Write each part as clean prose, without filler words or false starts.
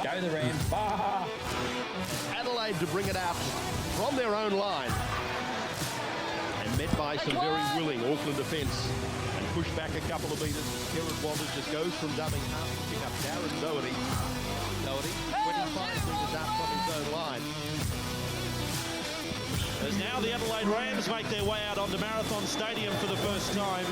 Go the Rams. Bah! Adelaide to bring it out from their own line. And met by some very willing Auckland defence. And pushed back a couple of metres. Kieran Walters just goes from dubbing half to pick up Darren Doherty. Doherty, 25 metres out from his own line. As now the Adelaide Rams make their way out onto Marathon Stadium for the first time.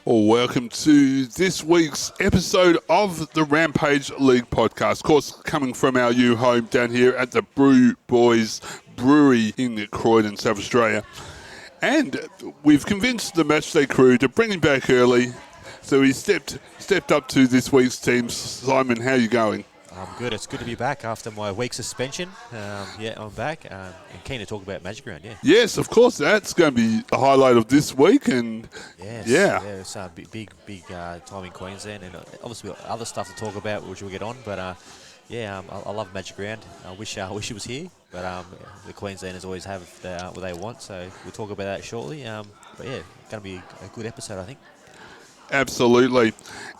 Welcome to this week's episode of the Rampage League podcast. Of course, coming from our new home down here at the Brew Boys Brewery in Croydon, South Australia. And we've convinced the matchday crew to bring him back early. So he stepped up to this week's team. Simon, how are you going? I'm good. It's good to be back after my week suspension. I'm back and keen to talk about Magic Round, Yes, of course. That's going to be the highlight of this week. And it's a big time in Queensland. And obviously we've got other stuff to talk about, which we'll get on. But, I love Magic Round. I wish it was here. But the Queenslanders always have what they want. So we'll talk about that shortly. Going to be a good episode, I think. Absolutely.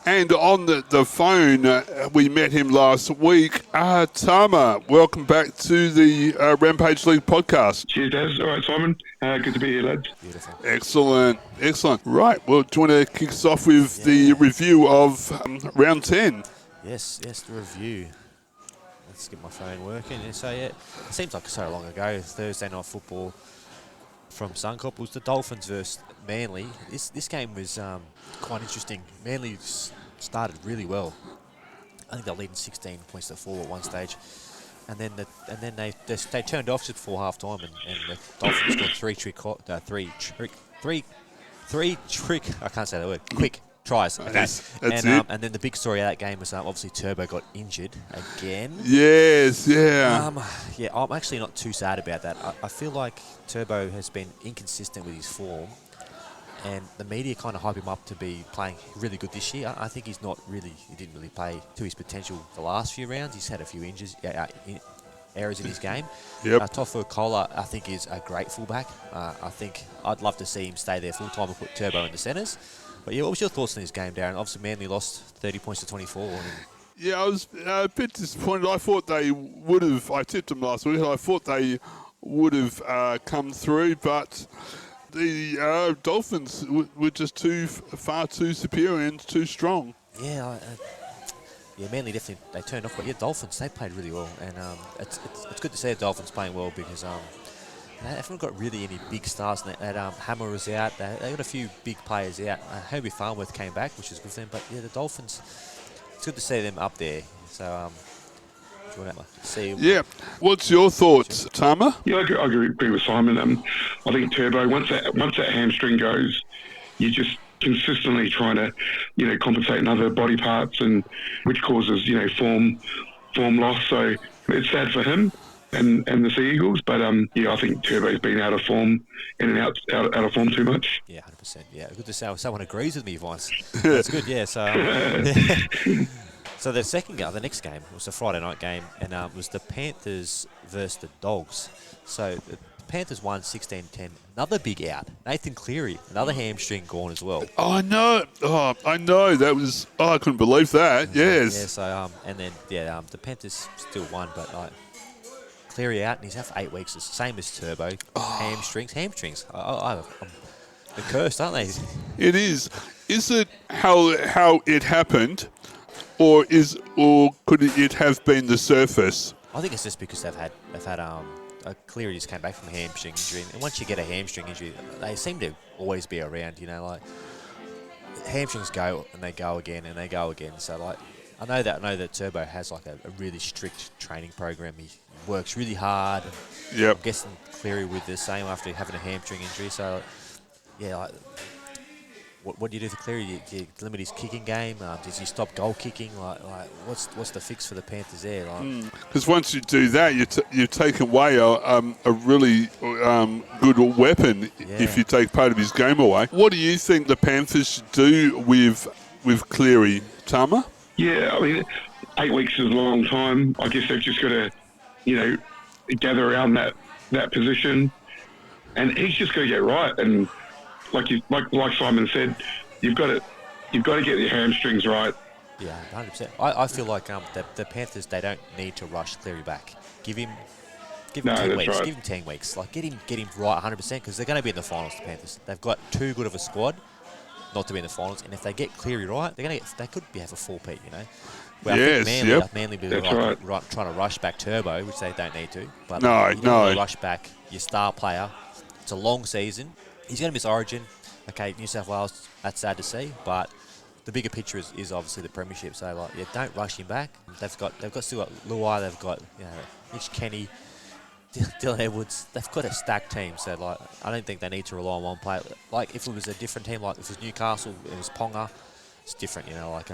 And on the phone, we met him last week. Tama, welcome back to the Rampage League podcast. Cheers, Daz. All right, Simon. Good to be here, lads. Beautiful. Excellent. Right, well, do you want to kick us off with the review of round 10? Yes, the review. Let's get my phone working. So, it seems like so long ago, Thursday night football from Suncorp was the Dolphins versus Manly. This game was quite interesting. Manly started really well. I think they're leading 16 points to 4 at one stage, and then they turned off just before half time, and the Dolphins got I can't say that word. Quick tries. Okay. That's it. And then the big story of that game was obviously Turbo got injured again. Yes, yeah. I'm actually not too sad about that. I feel like Turbo has been inconsistent with his form, and the media kind of hype him up to be playing really good this year. I think he didn't really play to his potential the last few rounds. He's had a few errors in his game. Yep. Tofu Kola, I think, is a great fullback. I think I'd love to see him stay there full time and put Turbo in the centres. But what was your thoughts on this game, Darren? Obviously, Manly lost 30 points to 24. I was a bit disappointed. I thought they would have. I tipped them last week. I thought they would have come through, but the Dolphins were just far too superior and too strong. Manly definitely, they turned off. But Dolphins, they played really well. And it's good to see the Dolphins playing well because they haven't got really any big stars. Hammer was out. They got a few big players out. Herbie Farnworth came back, which is good for them. But the Dolphins, it's good to see them up there. So, do you want to see? Yeah. What's your thoughts, Tama? Yeah, I agree with Simon. I think Turbo, once that hamstring goes, you're just consistently trying to, compensate in other body parts, and which causes, form loss. So it's sad for him and the Sea Eagles, but I think Turbo's been out of form, in and out of form too much. Yeah, 100%. Yeah, good to say someone agrees with me, Vance. That's good. Yeah. So, so the next game was a Friday night game, and it was the Panthers versus the Dogs. So the Panthers won 16-10. Another big out. Nathan Cleary, another hamstring gone as well. Oh, I know. That was. I couldn't believe that. Yes. Yeah. So the Panthers still won, but Cleary out, and he's out for 8 weeks. It's the same as Turbo. Hamstrings. I'm cursed, aren't they? It is. Is it how it happened, or could it have been the surface? I think it's just because they've had Cleary just came back from a hamstring injury, and once you get a hamstring injury, they seem to always be around. Hamstrings go and they go again and they go again. So I know that Turbo has a really strict training program. He works really hard. Yep. I'm guessing Cleary with the same after having a hamstring injury. So what do you do for Cleary? Do you limit his kicking game? Does he stop goal kicking? What's the fix for the Panthers there? Because once you do that, you take away a really good weapon if you take part of his game away. What do you think the Panthers should do with Cleary, Tama? Yeah, 8 weeks is a long time. I guess they've just got to, gather around that position. and he's just got to get right. And like Simon said, you've got to get your hamstrings right. Yeah, 100%. I feel like the Panthers, they don't need to rush Cleary back. Give him No, 10 that's weeks. right. Give him 10 weeks. Like get him right 100% because they're going to be in the finals. The Panthers. They've got too good of a squad not to be in the finals. And if they get Cleary right, they could have a 4-peat. You know. Well, Yes, I think yep. Manly be That's trying to rush back Turbo, which they don't need to. But No, you don't no. want to rush back your star player. It's a long season. He's going to miss Origin. Okay, New South Wales. That's sad to see, but the bigger picture is obviously the premiership. So don't rush him back. They've still got Luai. They've got Mitch Kenny, Dylan Edwards. They've got a stacked team. So I don't think they need to rely on one player. Like if it was a different team, like if it was Newcastle, it was Ponga. It's different, like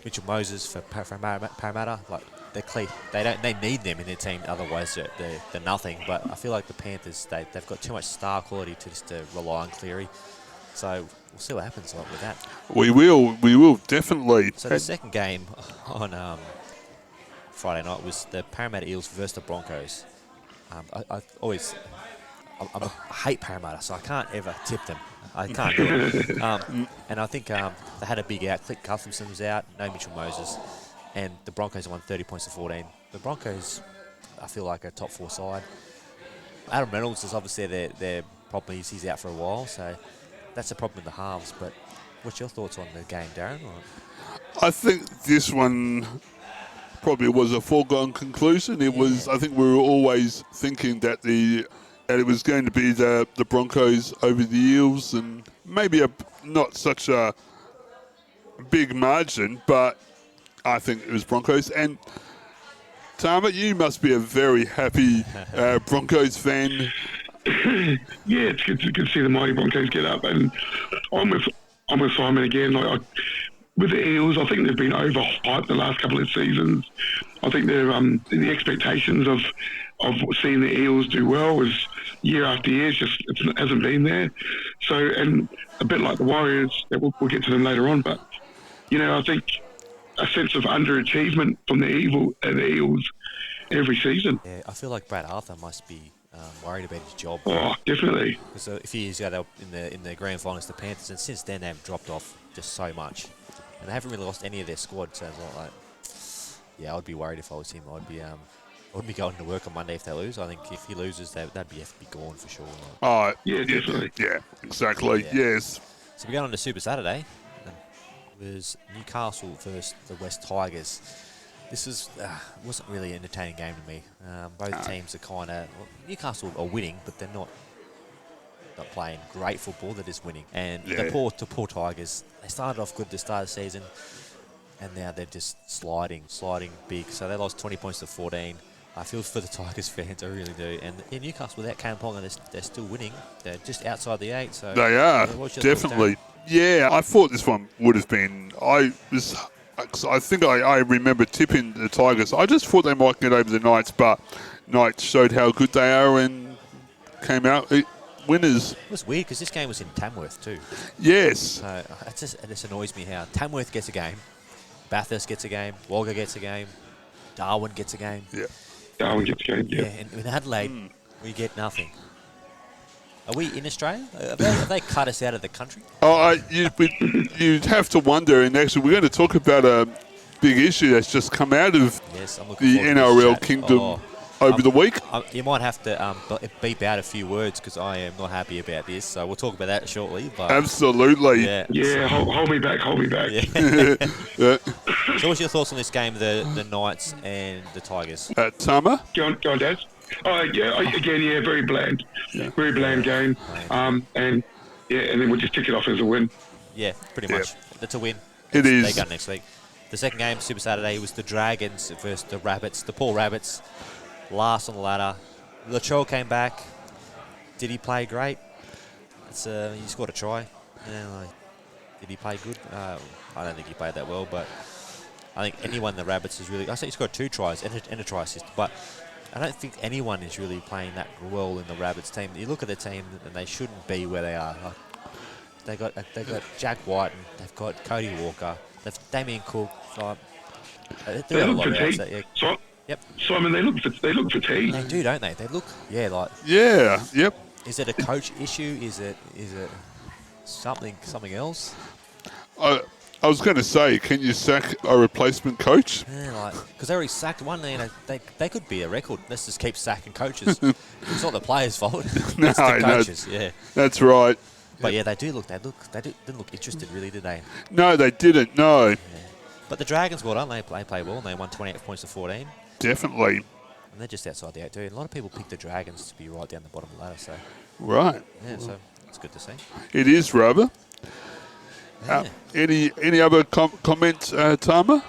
Mitchell Moses for Parramatta. Like they're clear. They need them in their team. Otherwise, they're nothing. But I feel like the Panthers, they've got too much star quality to rely on Cleary. So we'll see what happens with that. We will definitely. So the second game on Friday night was the Parramatta Eels versus the Broncos. I hate Parramatta, so I can't ever tip them. I can't do it. And I think they had a big out. Clint Gutherson was out, no Mitchell Moses, and the Broncos won 30 points to 14. The Broncos, I feel like, are a top 4 side. Adam Reynolds is obviously their problem. He's out for a while, so that's a problem in the halves. But what's your thoughts on the game, Darren? I think this one probably was a foregone conclusion. It was. I think we were always thinking that it was going to be the Broncos over the Eels, and maybe not such a big margin, but I think it was Broncos. And Tama, you must be a very happy Broncos fan. Yeah, it's good to see the mighty Broncos get up, and I'm with Simon again. With the Eels, I think they've been overhyped the last couple of seasons. I think they're the expectations of seeing the Eels do well is year after year. It hasn't been there. So, and a bit like the Warriors, we'll get to them later on. But I think a sense of underachievement from the Eels every season. Yeah, I feel like Brad Arthur must be worried about his job. Oh, definitely. Because a few years ago they were in the grand finals, the Panthers, and since then they've dropped off just so much, and they haven't really lost any of their squad. So it's I'd be worried if I was him. I wouldn't be going to work on Monday if they lose. I think if he loses, they'd have to be gone for sure. Oh, Yeah, definitely. Yeah, exactly. Yeah. Yes. So we're going on to Super Saturday. It was Newcastle versus the West Tigers. This wasn't really an entertaining game to me. Both teams are kind of... Newcastle are winning, but they're not playing great football. They're just winning. And the poor Tigers, they started off good at the start of the season, and now they're just sliding big. So they lost 20 points to 14. I feel for the Tigers fans, I really do. And in Newcastle, without Cam Ponga, they're still winning. They're just outside the 8. So They are, what's your thoughts, definitely. Darren? Yeah, I thought this one would have been... I think I remember tipping the Tigers. I just thought they might get over the Knights, but Knights showed how good they are and came out winners. It was weird because this game was in Tamworth too. Yes. So it just annoys me how Tamworth gets a game, Bathurst gets a game, Wagga gets a game, Darwin gets a game. Yeah. Darwin gets going. Yeah, and in Adelaide, we get nothing. Are we in Australia? Have they cut us out of the country? Oh, you'd have to wonder, and actually we're going to talk about a big issue that's just come out of Yes, I'm looking the forward to this NRL chat. kingdom over the week. You might have to beep out a few words because I am not happy about this. So we'll talk about that shortly. But Absolutely. yeah. Yeah, hold me back. Yeah. Yeah. So what's your thoughts on this game, the Knights and the Tigers? Tama? Go on, Dad. Very bland. Very bland game. And then we'll just tick it off as a win. Yeah, pretty much. That's a win. It is. They go next week. The second game, Super Saturday, was the Dragons versus the Rabbits. The poor Rabbits, last on the ladder. Latrell came back. Did he play great? He scored a try. Did he play good? I don't think he played that well, but I think anyone in the Rabbits is really... I think he scored 2 tries and a try assist, but I don't think anyone is really playing that well in the Rabbits team. You look at the team and they shouldn't be where they are. They got Jack White and they've got Cody Walker. They've Damien Cook. They look fatigued. Yep. Simon, they look fatigued. They do, don't they? They look, Yeah, yep. Is it a coach issue? Is it something else? I was going to say, can you sack a replacement coach? Yeah, because they already sacked one. They could be a record. Let's just keep sacking coaches. It's not the players' fault. It's the coaches. Yeah, that's right. but yeah, they didn't look interested, really, did they? No, they didn't. No, Yeah. But the Dragons, well done. They play well, and they won 28 points to 14. definitely. And they're just outside the 8 2. A lot of people pick the Dragons to be right down the bottom of the ladder. So Right. yeah, so it's good to see. It is rubber. Yeah. Any other comments, Tama?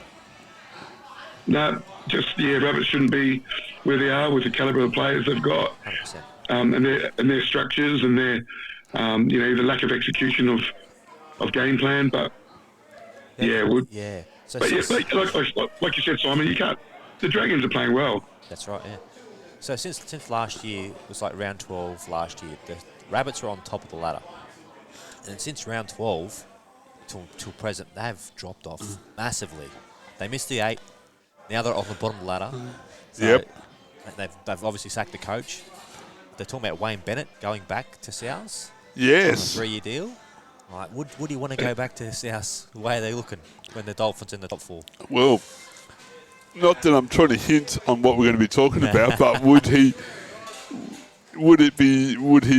No, just rabbits shouldn't be where they are with the calibre of players they've got, 100%. and their structures and their the lack of execution of game plan. But Yeah. So but since, like you said, Simon, you can't. The Dragons are playing well. that's right. Yeah. So since last year, it was like round 12 last year. The Rabbits were on top of the ladder, and since round 12 till present, they have dropped off massively. They missed the 8. Now they're on the bottom of the ladder. So Yep. They've obviously sacked the coach. They're talking about Wayne Bennett going back to South on a Yes. 3-year deal. Like, would he want to go back to South? The way they're looking when the Dolphins in the top 4. Well, not that I'm trying to hint on what we're going to be talking about, but would he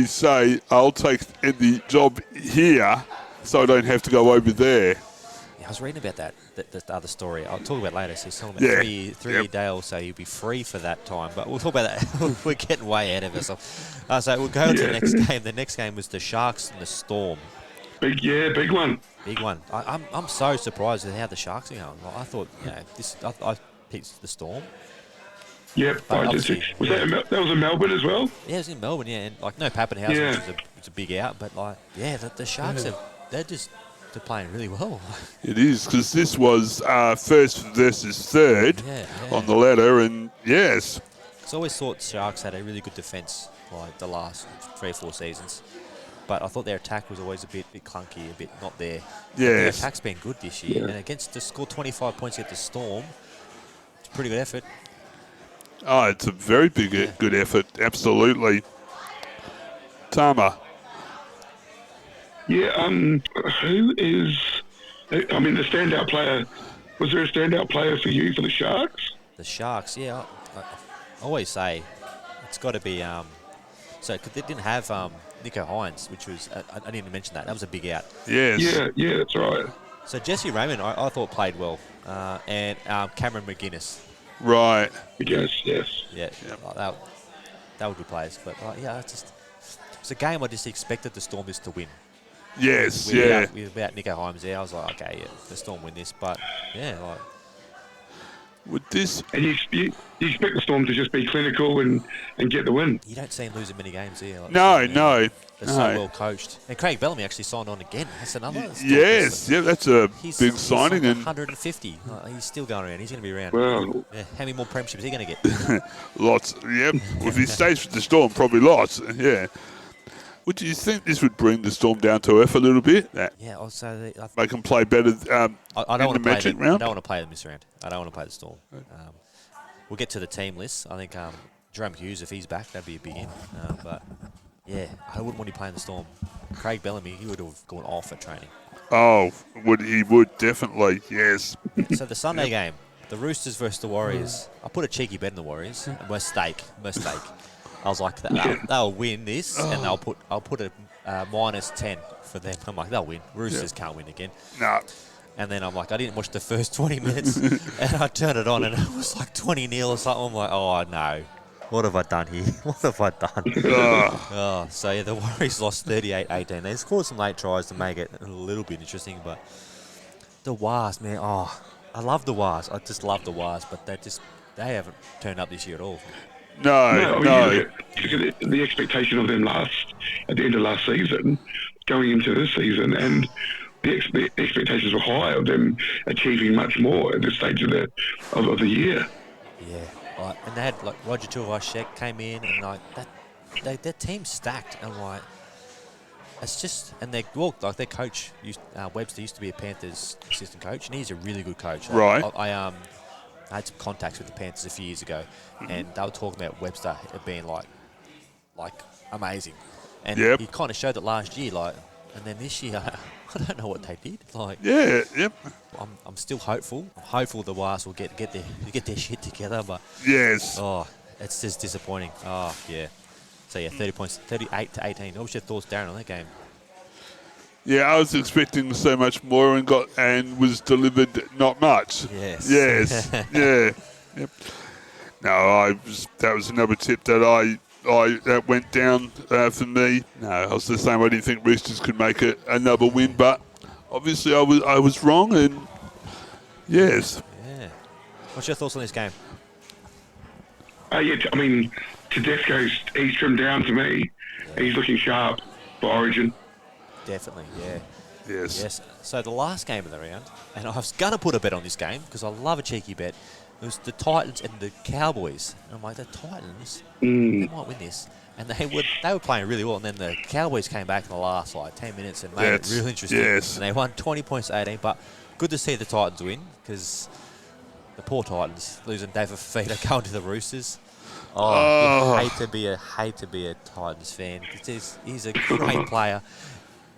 say, I'll take the job here so I don't have to go over there? Yeah, I was reading about that the other story. I'll talk about it later. So he's talking about Yeah. three-year deal, so you'll be free for that time. But we'll talk about that. We're getting way ahead of ourselves. So we'll go to the next game. The next game was the Sharks and the Storm. Big one. Big one. I'm so surprised at how the Sharks are going. Like, I thought, I picked the Storm. Yep. But That was in Melbourne as well. Yeah, it was in Melbourne, yeah, and like no Pappenhausen, Yeah. which is a big out, but like the Sharks they're playing really well. It is, because this was first versus third Yeah. on the ladder, and yes, I always thought Sharks had a really good defence like the last 3 or 4 seasons, but I thought their attack was always a bit clunky, a bit not there. But their yes. attack's been good this year, and to score 25 points against the Storm, it's a pretty good effort. Oh, it's a very good effort, absolutely. Tama. Yeah. Who is? I mean, the standout player. Was there a standout player for you for the Sharks? The Sharks, yeah, I always say it's got to be. So 'cause they didn't have Nico Hines, which was I didn't even mention that. That was a big out. Yes. Yeah, that's right. So Jesse Raymond, I thought played well, and Cameron McGuinness. Right. Yes. Yeah, like they were good players. But it's a game I just expected the Storm just to win. Yes, yeah. Without Nico Hines there, I was like, okay, yeah, the Storm win this. But yeah, like Would this... And you expect the Storm to just be clinical and get the win. you don't see them losing many games here. Like, No. They're so well coached. And Craig Bellamy actually signed on again. That's another. Yes, yeah, that's a He's big signing. like And 150. He's still going around. He's going to be around. Well, Yeah. How many more premierships is he going to get? lots. Yep. If he stays with the Storm, probably lots. Yeah. Would you think this would bring the Storm down to earth a little bit? That Yeah. Also, make them play better I in don't the want to play metric them. I round? don't want to play them this round. I don't want to play the Storm. We'll get to the team list. I think Jerome Hughes, if he's back, that'd be a big in. But yeah, I wouldn't want him playing the Storm. Craig Bellamy, he would have gone off at training. Oh, he would definitely, yes. So the Sunday game, the Roosters versus the Warriors. I put a cheeky bet on the Warriors. Mistake. I was like, they'll win this, and I'll put a -10 for them. I'm like, they'll win. Roosters can't win again. No. And then I'm like, I didn't watch the first 20 minutes, and I turned it on, and it was like 20-0 or something. I'm like, oh no, what have I done here? What have I done? So yeah, the Warriors lost 38-18. They scored some late tries to make it a little bit interesting, but the Wars, man, I love the Wars. I just love the Wars, but they haven't turned up this year at all. No. Yeah, the expectation of them at the end of last season, going into this season, and the expectations were high of them achieving much more at this stage of the year. Yeah, and they had like Roger Tuivasa-Sheck came in, and like that, their team's stacked, and like it's just, and their coach Webster used to be a Panthers assistant coach, and he's a really good coach. Right. I had some contacts with the Panthers a few years ago, and they were talking about Webster being like amazing. And Yep. he kind of showed it last year, and then this year, I don't know what they did. Yeah, yep. I'm still hopeful. I'm hopeful the Wasps will get their shit together, but Yes. it's just disappointing. Yeah. So yeah, 30 points, 38 to 18. What was your thoughts, Darren, on that game? Yeah, I was expecting so much more and was delivered not much. Yes. Yes. Yeah. Yep. No, that was another tip that that went down for me. No, I was the same. I didn't think Roosters could make it another win, but obviously I was wrong, and yes. Yeah. What's your thoughts on this game? Yeah, I mean, Tedesco's he's trimmed down to me. He's looking sharp for Origin. Definitely, yeah. Yes. Yes. So the last game of the round, and I was going to put a bet on this game because I love a cheeky bet. It was the Titans and the Cowboys. And I'm like, the Titans, they might win this. And they were playing really well. And then the Cowboys came back in the last 10 minutes and made it real interesting. Yes. And they won 20 points to 18. But good to see the Titans win because the poor Titans losing David Fifita going to the Roosters. You hate to be a Titans fan. He's a great player.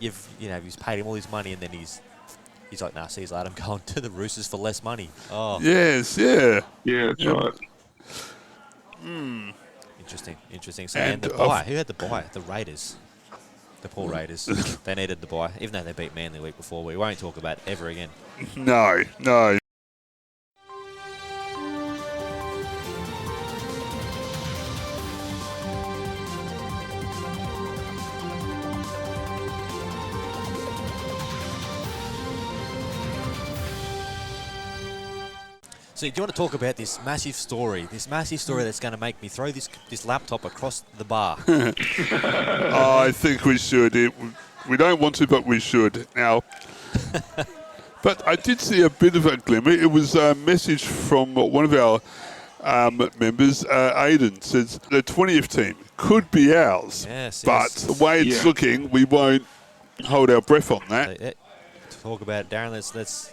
You've paid him all his money, and then he's like, nah, see, I'm going to the Roosters for less money. Yes, yeah. Yeah, that's right. Interesting. So, And and the bye, who had the bye? The Raiders. The poor Raiders. They needed the bye, even though they beat Manly the week before. We won't talk about it ever again. No. So do you want to talk about this massive story that's going to make me throw this laptop across the bar? I think we should. We don't want to, but we should. Now, but I did see a bit of a glimmer. It was a message from one of our members, Aidan, says the 20th team could be ours. Yes, but yes. the way it's looking, we won't hold our breath on that. Talk about it, Darren.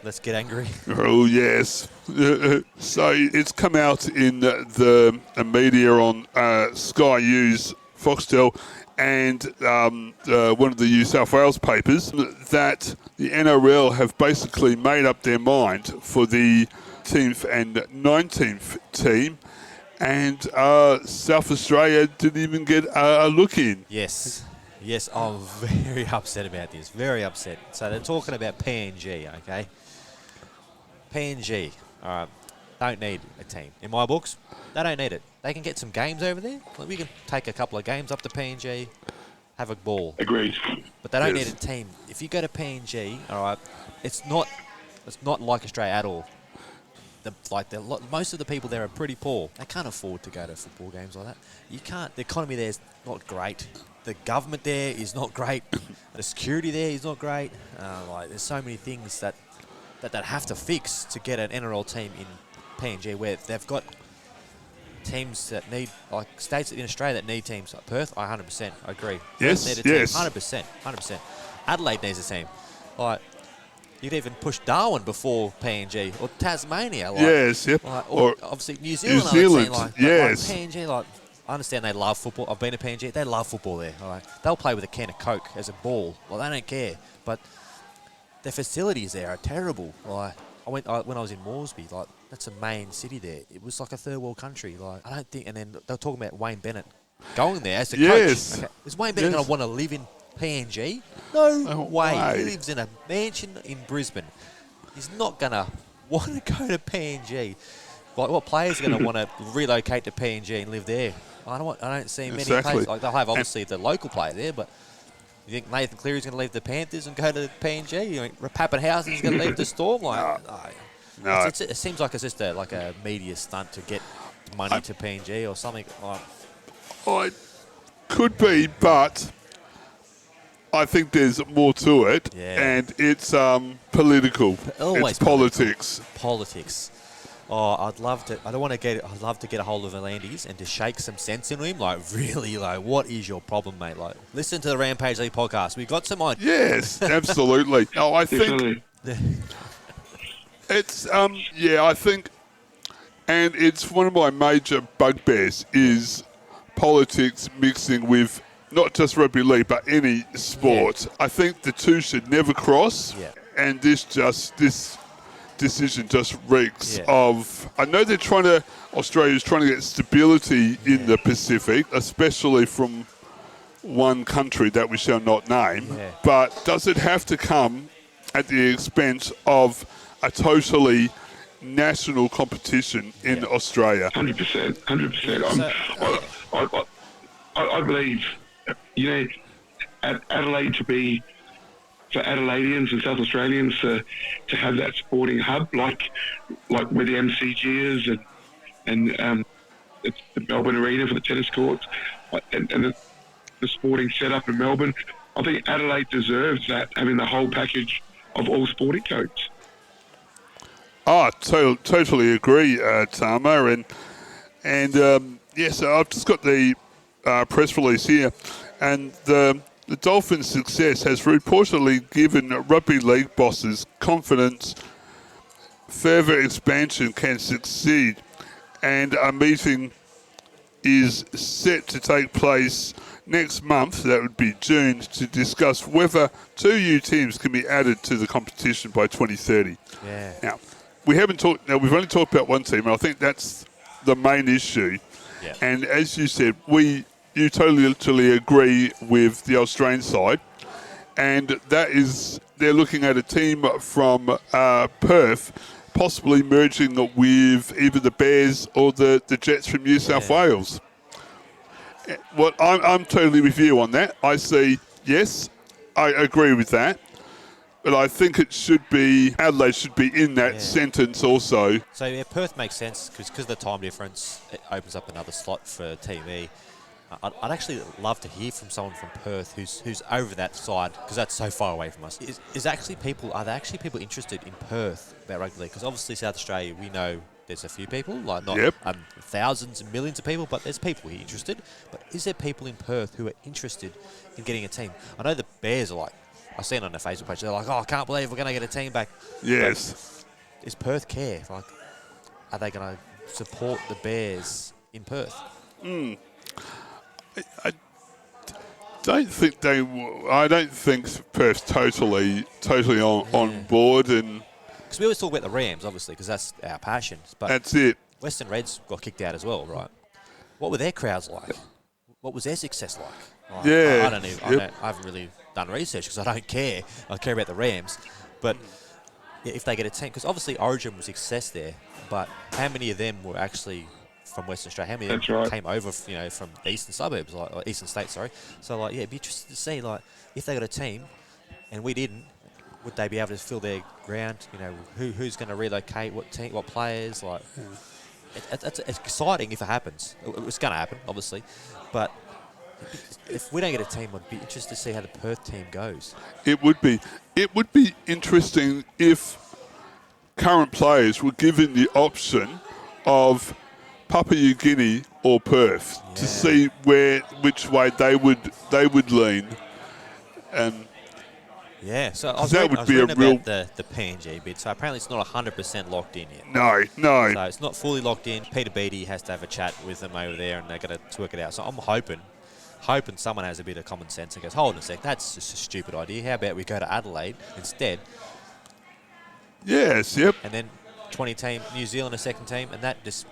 Let's get angry. Oh, yes. So it's come out in the media on Sky News, Foxtel, and one of the New South Wales papers that the NRL have basically made up their mind for the 10th and 19th team, and South Australia didn't even get a look in. Yes, I'm very upset about this. Very upset. So they're talking about PNG, okay? PNG, all right, don't need a team. In my books, they don't need it. They can get some games over there. Like, we can take a couple of games up to PNG, have a ball. Agreed. But they don't need a team. If you go to PNG, all right, it's not like Australia at all. Most of the people there are pretty poor. They can't afford to go to football games like that. You can't. The economy there is not great. The government there is not great. The security there is not great. There's so many things that have to fix to get an NRL team in PNG, where they've got teams that need, like states in Australia that need teams. Like Perth, I 100% agree. Yes, Perth need a yes. team, 100%. Adelaide needs a team. Like, you'd even push Darwin before PNG or Tasmania. Yes, yep. Or obviously New Zealand. Yes. PNG, I understand they love football. I've been to PNG. They love football there. All right. They'll play with a can of Coke as a ball. Well, they don't care. But the facilities there are terrible. Like, when I was in Moresby, that's a main city there. It was like a third world country. I don't think. And then they were talking about Wayne Bennett going there as the Yes. coach. Okay. Is Wayne Bennett Yes. going to want to live in PNG? No way. way. He lives in a mansion in Brisbane. He's not going to want to go to PNG. What players are going to want to relocate to PNG and live there? I don't see many Exactly. players. They'll have obviously the local player there, but you think Nathan Cleary's going to leave the Panthers and go to PNG? You think Pappenhausen's going to leave the Storm? No. It seems like it's just a media stunt to get money to PNG or something. It could be, but I think there's more to it, and it's political. Always it's politics. Politics. I'd love to get a hold of Alandis and to shake some sense into him. Really, what is your problem, mate? Listen to the Rampage League podcast. We got some ideas. Yes, absolutely. No, I think it's I think, and it's one of my major bugbears is politics mixing with not just rugby league, but any sport. I think the two should never cross. Yeah. And this decision just reeks Yeah. of. I know Australia's trying to get stability in the Pacific, especially from one country that we shall not name. Yeah. But does it have to come at the expense of a totally national competition in Australia? 100%. 100%. I believe, Adelaide for Adelaideans and South Australians to have that sporting hub like where the MCG is and it's the Melbourne Arena for the tennis courts and the sporting setup in Melbourne. I think Adelaide deserves that, having the whole package of all sporting codes. Oh, totally agree, Tama. And yes, I've just got the press release here, and the Dolphins' success has reportedly given rugby league bosses confidence further expansion can succeed, and a meeting is set to take place next month, that would be June, to discuss whether 2 new teams can be added to the competition by 2030. Yeah. Now, we've only talked about one team, and I think that's the main issue. Yeah. And as you said, you totally agree with the Australian side, and that is they're looking at a team from Perth possibly merging with either the Bears or the Jets from New South Wales. Well, I'm totally with you on that. I see, yes, I agree with that, but I think Adelaide should be in that sentence also. So yeah, Perth makes sense because of the time difference. It opens up another slot for TV. I'd actually love to hear from someone from Perth who's over that side, because that's so far away from us. Are there actually people interested in Perth about rugby league? Because obviously South Australia, we know there's a few people, like not thousands and millions of people, but there's people here interested. But is there people in Perth who are interested in getting a team? I know the Bears are like, I've seen on their Facebook page, they're like, oh, I can't believe we're going to get a team back. Yes. But is Perth care? Like, are they going to support the Bears in Perth? I don't think they will. I don't think Perth's totally on board, and because we always talk about the Rams, obviously, because that's our passion. But that's it. Western Reds got kicked out as well, right? What were their crowds like? What was their success like? Yeah. I don't know. I haven't really done research because I don't care. I care about the Rams. But if they get a team, because obviously Origin was success there, but how many of them were actually from Western Australia? How many of them came over, from the eastern suburbs, or eastern states, sorry? So, it'd be interesting to see, if they got a team and we didn't, would they be able to fill their ground? Who's going to relocate? What team? What players? It's exciting if it happens. It's going to happen, obviously, but if we don't get a team, I'd be interested to see how the Perth team goes. It would be interesting if current players were given the option of Papua New Guinea or Perth to see which way they would lean, and so I was that reading, would be a real about the PNG bid. So apparently it's not 100% locked in yet. no. So it's not fully locked in. Peter Beattie has to have a chat with them over there, and they're going to work it out. So I'm hoping someone has a bit of common sense and goes, hold on a sec, that's just a stupid idea. How about we go to Adelaide instead? Yes, yep. And then 20 team, New Zealand a second team, and that's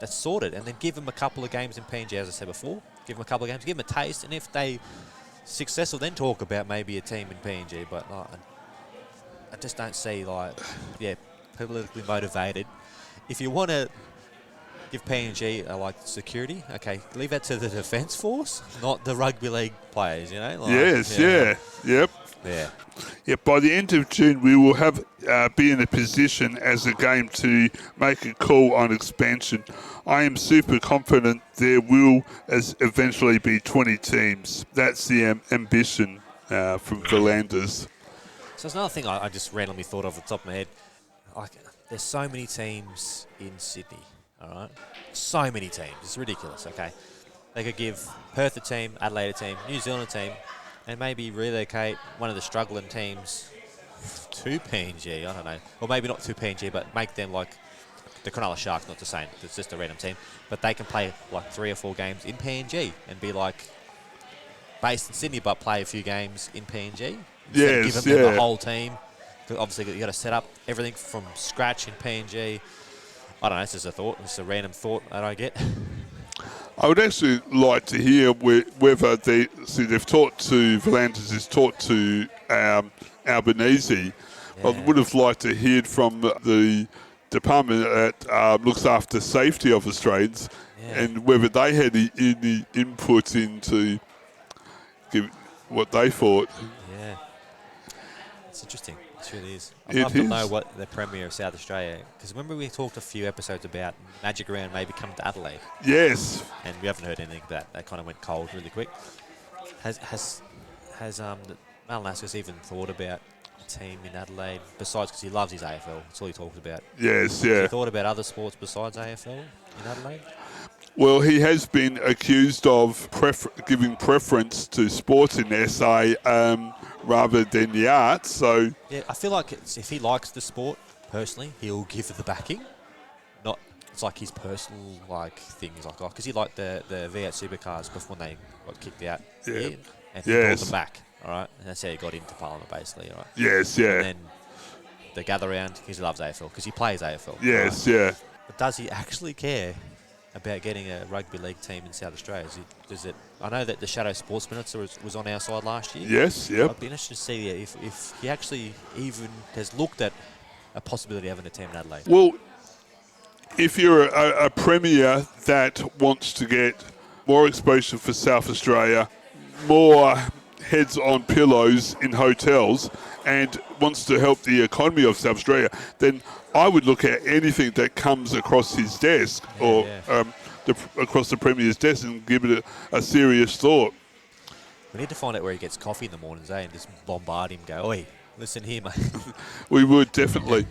sorted. And then give them a couple of games in PNG, as I said before. Give them a couple of games, give them a taste, and if they successful, then talk about maybe a team in PNG. But I just don't see politically motivated. If you want to give PNG security, okay, leave that to the Defence Force, not the rugby league players. Yes, yep. Yeah. Yeah, by the end of June, we will have be in a position as a game to make a call on expansion. I am super confident there will eventually be 20 teams. That's the ambition from Volanders. So there's another thing I just randomly thought of at the top of my head. There's so many teams in Sydney, all right? So many teams. It's ridiculous, okay? They could give Perth a team, Adelaide a team, New Zealand a team, and maybe relocate one of the struggling teams to PNG. I don't know. Or maybe not to PNG, but make them like the Cronulla Sharks, not to say it's just a random team, but they can play 3 or 4 games in PNG and be based in Sydney but play a few games in PNG. Yes, Give them yeah. the whole team. 'Cause obviously, you got to set up everything from scratch in PNG. I don't know. It's just a thought. It's a random thought that I get. I would actually like to hear whether they've talked to Volantis, has talked to Albanese. I would have liked to hear from the department that looks after safety of Australians, and whether they had any input into what they thought. Yeah, it's interesting. It really is. It I'd love to is. know what the Premier of South Australia, because remember we talked a few episodes about Magic Round maybe coming to Adelaide, Yes. and we haven't heard anything about that. That kind of went cold really quick. Has Mal Nascas even thought about a team in Adelaide besides, because he loves his AFL? That's all he talks about. Yes, Has he yeah. thought about other sports besides AFL in Adelaide? Well, he has been accused of giving preference to sports in SA rather than the arts. So Yeah, I feel like if he likes the sport personally, he'll give the backing. Not it's like his personal things because he liked the V8 supercars before they got kicked out. Yeah. Here, and he brought Yes. them back. All right, and that's how he got into Parliament basically. All right. yes, yeah, And then the gather round because he loves AFL because he plays AFL. yes, right? yeah. But does he actually care about getting a rugby league team in South Australia? Does it? I know that the Shadow Sports Minister was on our side last year. Yes, yep. I'd be interested to see if he actually even has looked at a possibility of having a team in Adelaide. Well, if you're a premier that wants to get more exposure for South Australia, more heads on pillows in hotels, and wants to help the economy of South Australia, then I would look at anything that comes across his desk across the premier's desk and give it a serious thought. We need to find out where he gets coffee in the mornings, and just bombard him. Go, oi, listen here, mate. We would definitely.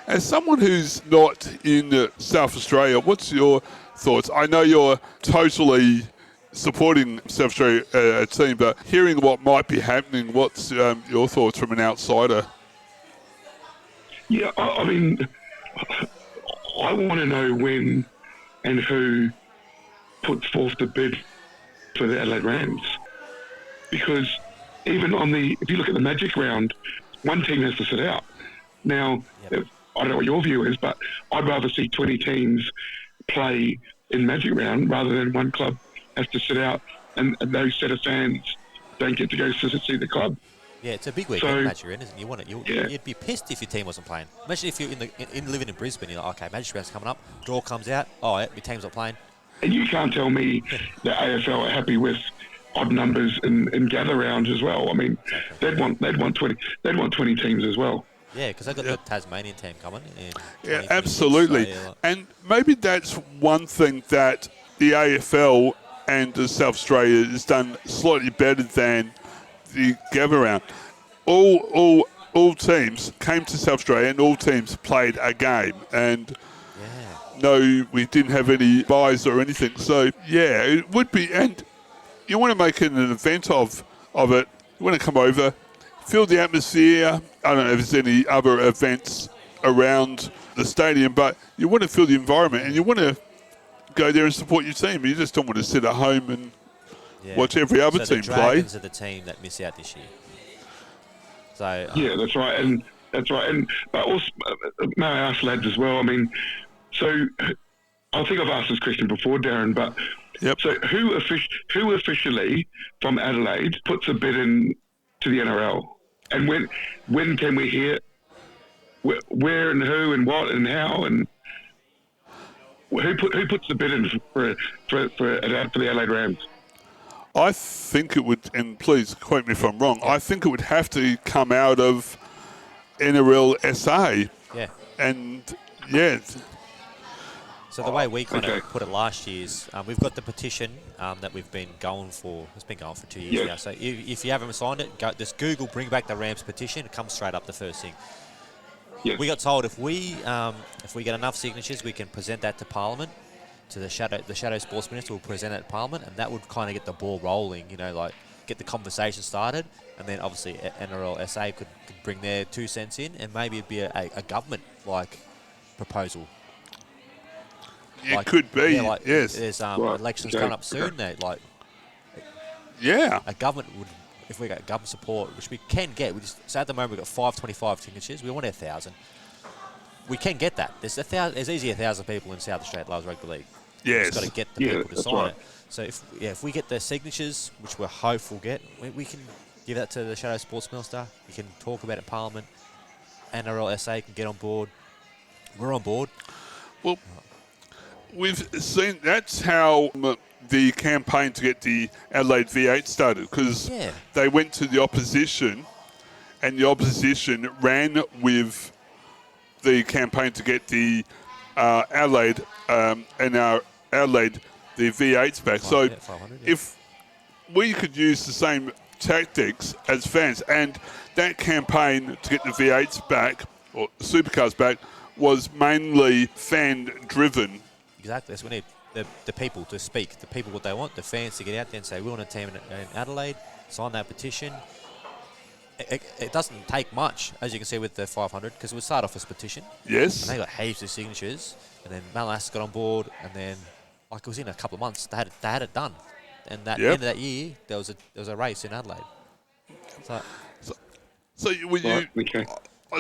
As someone who's not in South Australia, what's your thoughts? I know you're totally supporting South Australia team, but hearing what might be happening, what's your thoughts from an outsider? Yeah, I mean, I want to know when and who puts forth the bid for the Adelaide Rams. Because even if you look at the Magic Round, one team has to sit out. Now, I don't know what your view is, but I'd rather see 20 teams play in Magic Round rather than one club has to sit out and those set of fans don't get to go to see the club. Yeah, it's a big weekend match you're in, isn't it? You want it. You'd be pissed if your team wasn't playing. Imagine if you're living in Brisbane, you're like, okay, Magic Round's coming up, draw comes out, oh, yeah, your team's not playing. And you can't tell me that AFL are happy with odd numbers in gather rounds as well. I mean, they'd want 20 teams as well. Yeah, because they've got the Tasmanian team coming in. Yeah, 2026, absolutely. so, And maybe that's one thing that the AFL and South Australia has done slightly better than the gather round. All teams came to South Australia and all teams played a game, and no, we didn't have any buys or anything. So yeah, it would be, and you want to make it an event of it. You want to come over, feel the atmosphere. I don't know if there's any other events around the stadium, but you want to feel the environment and you want to go there and support your team. You just don't want to sit at home and watch every other team the play. Dragons are the team that miss out this year. So Yeah, that's right, and but also may I ask lads as well? I mean, so I think I've asked this question before, Darren, but so who officially from Adelaide puts a bid in to the NRL, and when can we hear where and who and what and how and who puts the bid in for the Adelaide Rams? I think it would, and please quote me if I'm wrong, I think it would have to come out of NRL SA. Yeah. And, yeah. So the way we kind of put it last year is we've got the petition that we've been going for. It's been going for 2 years now. So if you haven't signed it, just Google "Bring Back the Rams" petition. It comes straight up the first thing. Yes. We got told if we get enough signatures, we can present that to Parliament, to the Shadow Sports Minister will present it to Parliament, and that would kind of get the ball rolling. You know, like get the conversation started, and then obviously NRL SA could bring their 2 cents in, and maybe it'd be a government proposal. It could be, yes. There's elections coming up soon. Yeah. A government would, if we got government support, which we can get, so at the moment we've got 525 signatures. We want 1,000. We can get that. There's easily 1,000 people in South Australia that loves rugby league. Yes. We've just got to get the people to that's sign right. it. So if we get the signatures, which we're hopeful get, we can give that to the Shadow Sports Minister. We can talk about it in Parliament. NRL SA can get on board. We're on board. Well, we've seen that's how the campaign to get the Adelaide V8 started, because they went to the opposition, and the opposition ran with the campaign to get the Adelaide Adelaide the V8s back. So 500, if we could use the same tactics as fans, and that campaign to get the V8s back or supercars back was mainly fan driven. Exactly. That's what we need the people to speak, the people what they want, the fans to get out there and say, we want a team in Adelaide, sign that petition. It doesn't take much, as you can see with the 500, because it would start off as a petition. Yes. And they got heaps of signatures, and then Malas got on board, and then, like, it was in a couple of months, they had it done. And that end of that year, there was a race in Adelaide. So will you? Okay.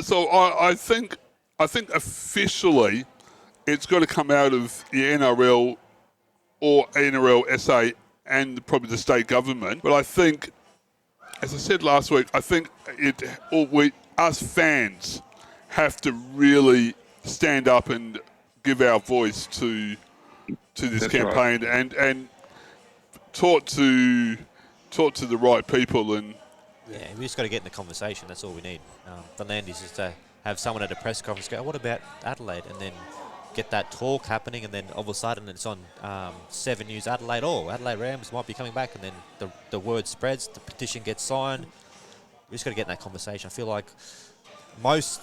So I think officially, it's got to come out of the NRL or NRL SA and probably the state government. But I think, as I said last week, I think us fans have to really stand up and give our voice to this That's campaign and talk to the right people. And Yeah, we just got to get in the conversation. That's all we need. The Landis is to have someone at a press conference go, what about Adelaide? And then get that talk happening, and then all of a sudden it's on 7 News Adelaide. Oh, Adelaide Rams might be coming back, and then the word spreads, the petition gets signed. We just got to get in that conversation. I feel like most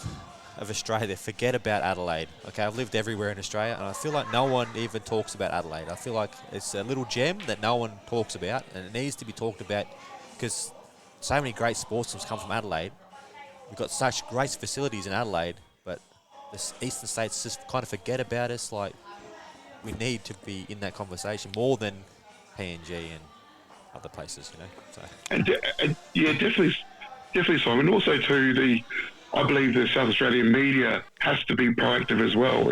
of Australia forget about Adelaide. Okay, I've lived everywhere in Australia, and I feel like no one even talks about Adelaide. I feel like it's a little gem that no one talks about, and it needs to be talked about because so many great sports teams come from Adelaide. We've got such great facilities in Adelaide, but the eastern states just kind of forget about us. Like, we need to be in that conversation more than PNG and other places, you know. So. And yeah, definitely, Simon. Also, too, I believe the South Australian media has to be proactive as well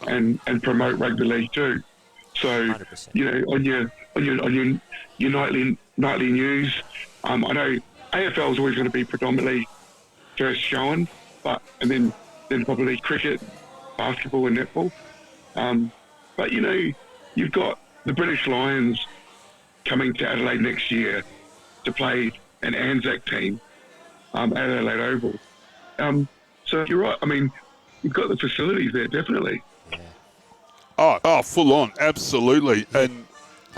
and promote rugby league too. So 100%. You know, on your nightly news, I know AFL is always going to be predominantly first showing, and then probably cricket, basketball, and netball. But you know, you've got the British Lions coming to Adelaide next year to play an Anzac team at Adelaide Oval. So you're right. I mean, you've got the facilities there, definitely. Yeah. Oh, full on, absolutely. Yeah. And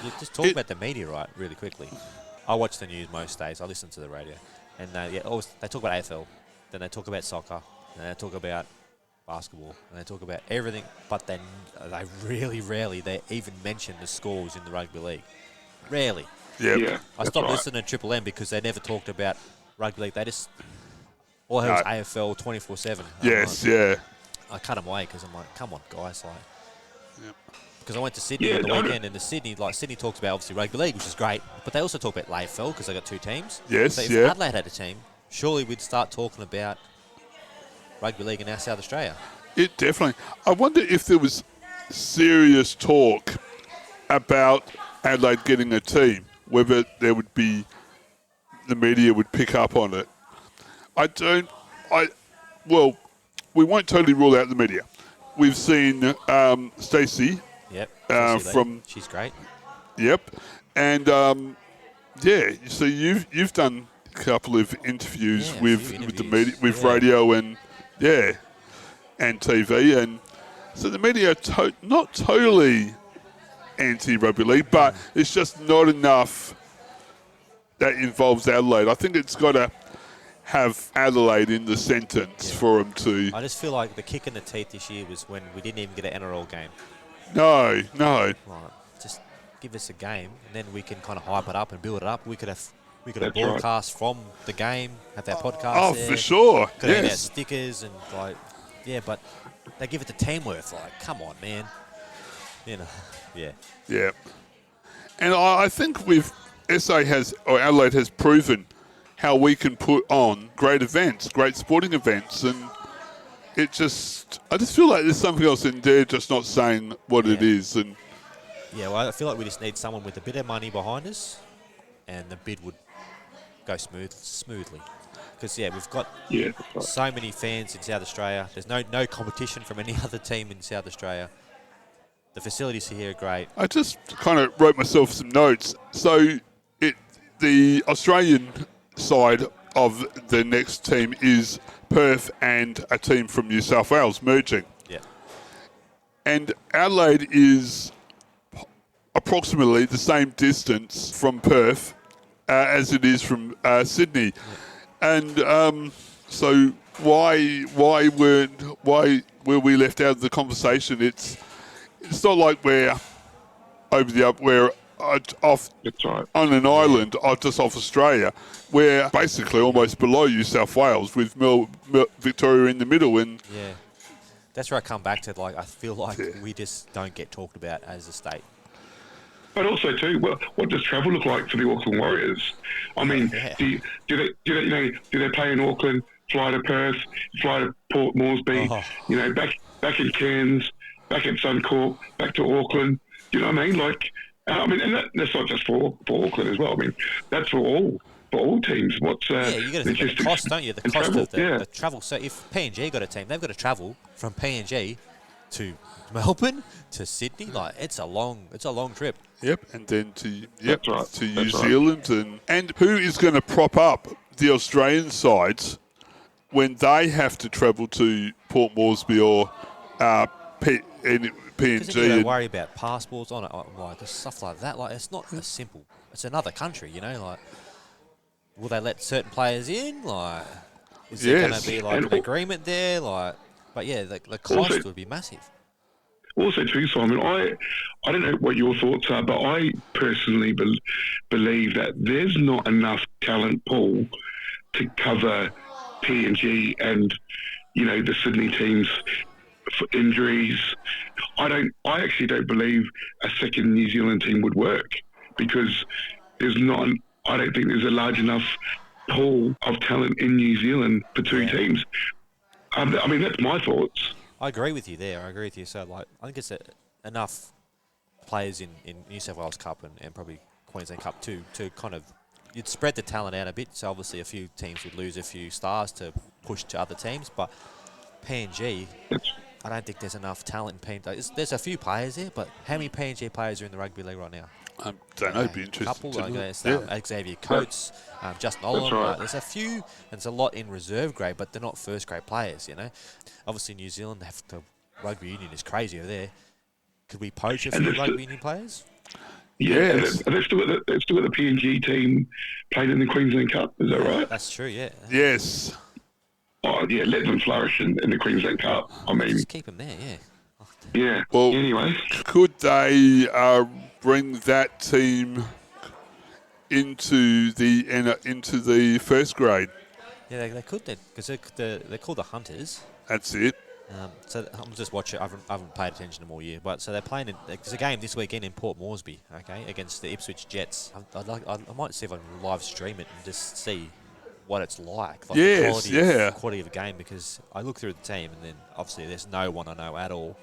You just talk about the media, right, really quickly. I watch the news most days. I listen to the radio. And they talk about AFL, then they talk about soccer, then they talk about basketball, and they talk about everything, but then they really rarely they even mention the scores in the rugby league. Rarely. Yeah. I stopped listening to Triple M because they never talked about rugby league. They just all I heard was AFL 24/7. Yes, yeah. I cut them away because I'm like, come on, guys, like. Yep. Because I went to Sydney on the weekend, and Sydney talks about obviously rugby league, which is great, but they also talk about AFL because they got two teams. Yes, so if yeah. Adelaide had a team, surely we'd start talking about rugby league in our South Australia. It definitely. I wonder if there was serious talk about Adelaide getting a team, whether there would be the media would pick up on it. Well, we won't totally rule out the media. We've seen Stacey. Yep. She's great. Yep, and so you've done a couple of interviews with the media, with radio and TV, and so the media are not totally anti-rugby league, but it's just not enough that involves Adelaide. I think it's got to have Adelaide in the sentence for them to. I just feel like the kick in the teeth this year was when we didn't even get an NRL game. No. Like, just give us a game, and then we can kind of hype it up and build it up. We could have broadcast from the game, have that podcast. Oh, there. for sure. Could have yes. had stickers and but they give it to Tamworth. Like, come on, man. You know, yeah. Yeah. And I think with Adelaide has proven how we can put on great events, great sporting events, and I just feel like there's something else in there, just not saying what it is. And yeah, well, I feel like we just need someone with a bit of money behind us, and the bid would go smoothly. Because we've got so many fans in South Australia. There's no competition from any other team in South Australia. The facilities here are great. I just kind of wrote myself some notes. So the Australian side of the next team is Perth and a team from New South Wales merging. Yeah. And Adelaide is approximately the same distance from Perth as it is from Sydney. Yeah. And so why were we left out of the conversation? It's not like we're off on an island just off Australia. We're basically almost below New South Wales with Victoria in the middle. And yeah, that's where I come back to. Like, I feel like we just don't get talked about as a state. But also too, what does travel look like for the Auckland Warriors? I mean, do they play in Auckland, fly to Perth, fly to Port Moresby, back in Cairns, back at Suncorp, back to Auckland? Do you know what I mean? Like, and that's not just for Auckland as well. I mean, that's for all teams. What's you got to think of the cost, don't you? The cost travel, of the travel. So if PNG got a team, they've got to travel from PNG to Melbourne to Sydney. Like, it's a long trip. Yep, and then to New That's Zealand, and who is going to prop up the Australian sides when they have to travel to Port Moresby or PNG? Because you got to worry about passports on it, like stuff like that. Like, it's not as simple. It's another country, Like, will they let certain players in? Like, is there going to be like an agreement there? Like, but yeah, the cost would be massive. Also, too, Simon, I don't know what your thoughts are, but I personally believe that there's not enough talent pool to cover PNG and, the Sydney teams for injuries. I actually don't believe a second New Zealand team would work because I don't think there's a large enough pool of talent in New Zealand for two teams. I mean, that's my thoughts. I agree with you there. I agree with you. So, like, I think it's enough players in New South Wales Cup and probably Queensland Cup too to kind of, you'd spread the talent out a bit. So obviously a few teams would lose a few stars to push to other teams. But PNG, I don't think there's enough talent in PNG. There's a few players there, but how many PNG players are in the rugby league right now? I don't know. It'd be interesting. Couple, Xavier Coates, Justin Olam. Right. There's a few, and there's a lot in reserve grade, but they're not first grade players. Obviously New Zealand, the rugby union is crazy over there. Could we poach a few rugby union players? Yes. They've still got the PNG team playing in the Queensland Cup. Is that right? That's true. Yeah. Yes. Oh yeah, let them flourish in the Queensland Cup. I mean, just keep them there. Yeah. Yeah. Well, anyway, could they bring that team into the first grade? Yeah, they could then, because they're called the Hunters. That's it. So I'm just watching. I haven't paid attention to them all year, but so they're playing. There's a game this weekend in Port Moresby, okay, against the Ipswich Jets. I might see if I can live stream it and just see what it's like. The quality of a game, because I look through the team and then obviously there's no one I know at all.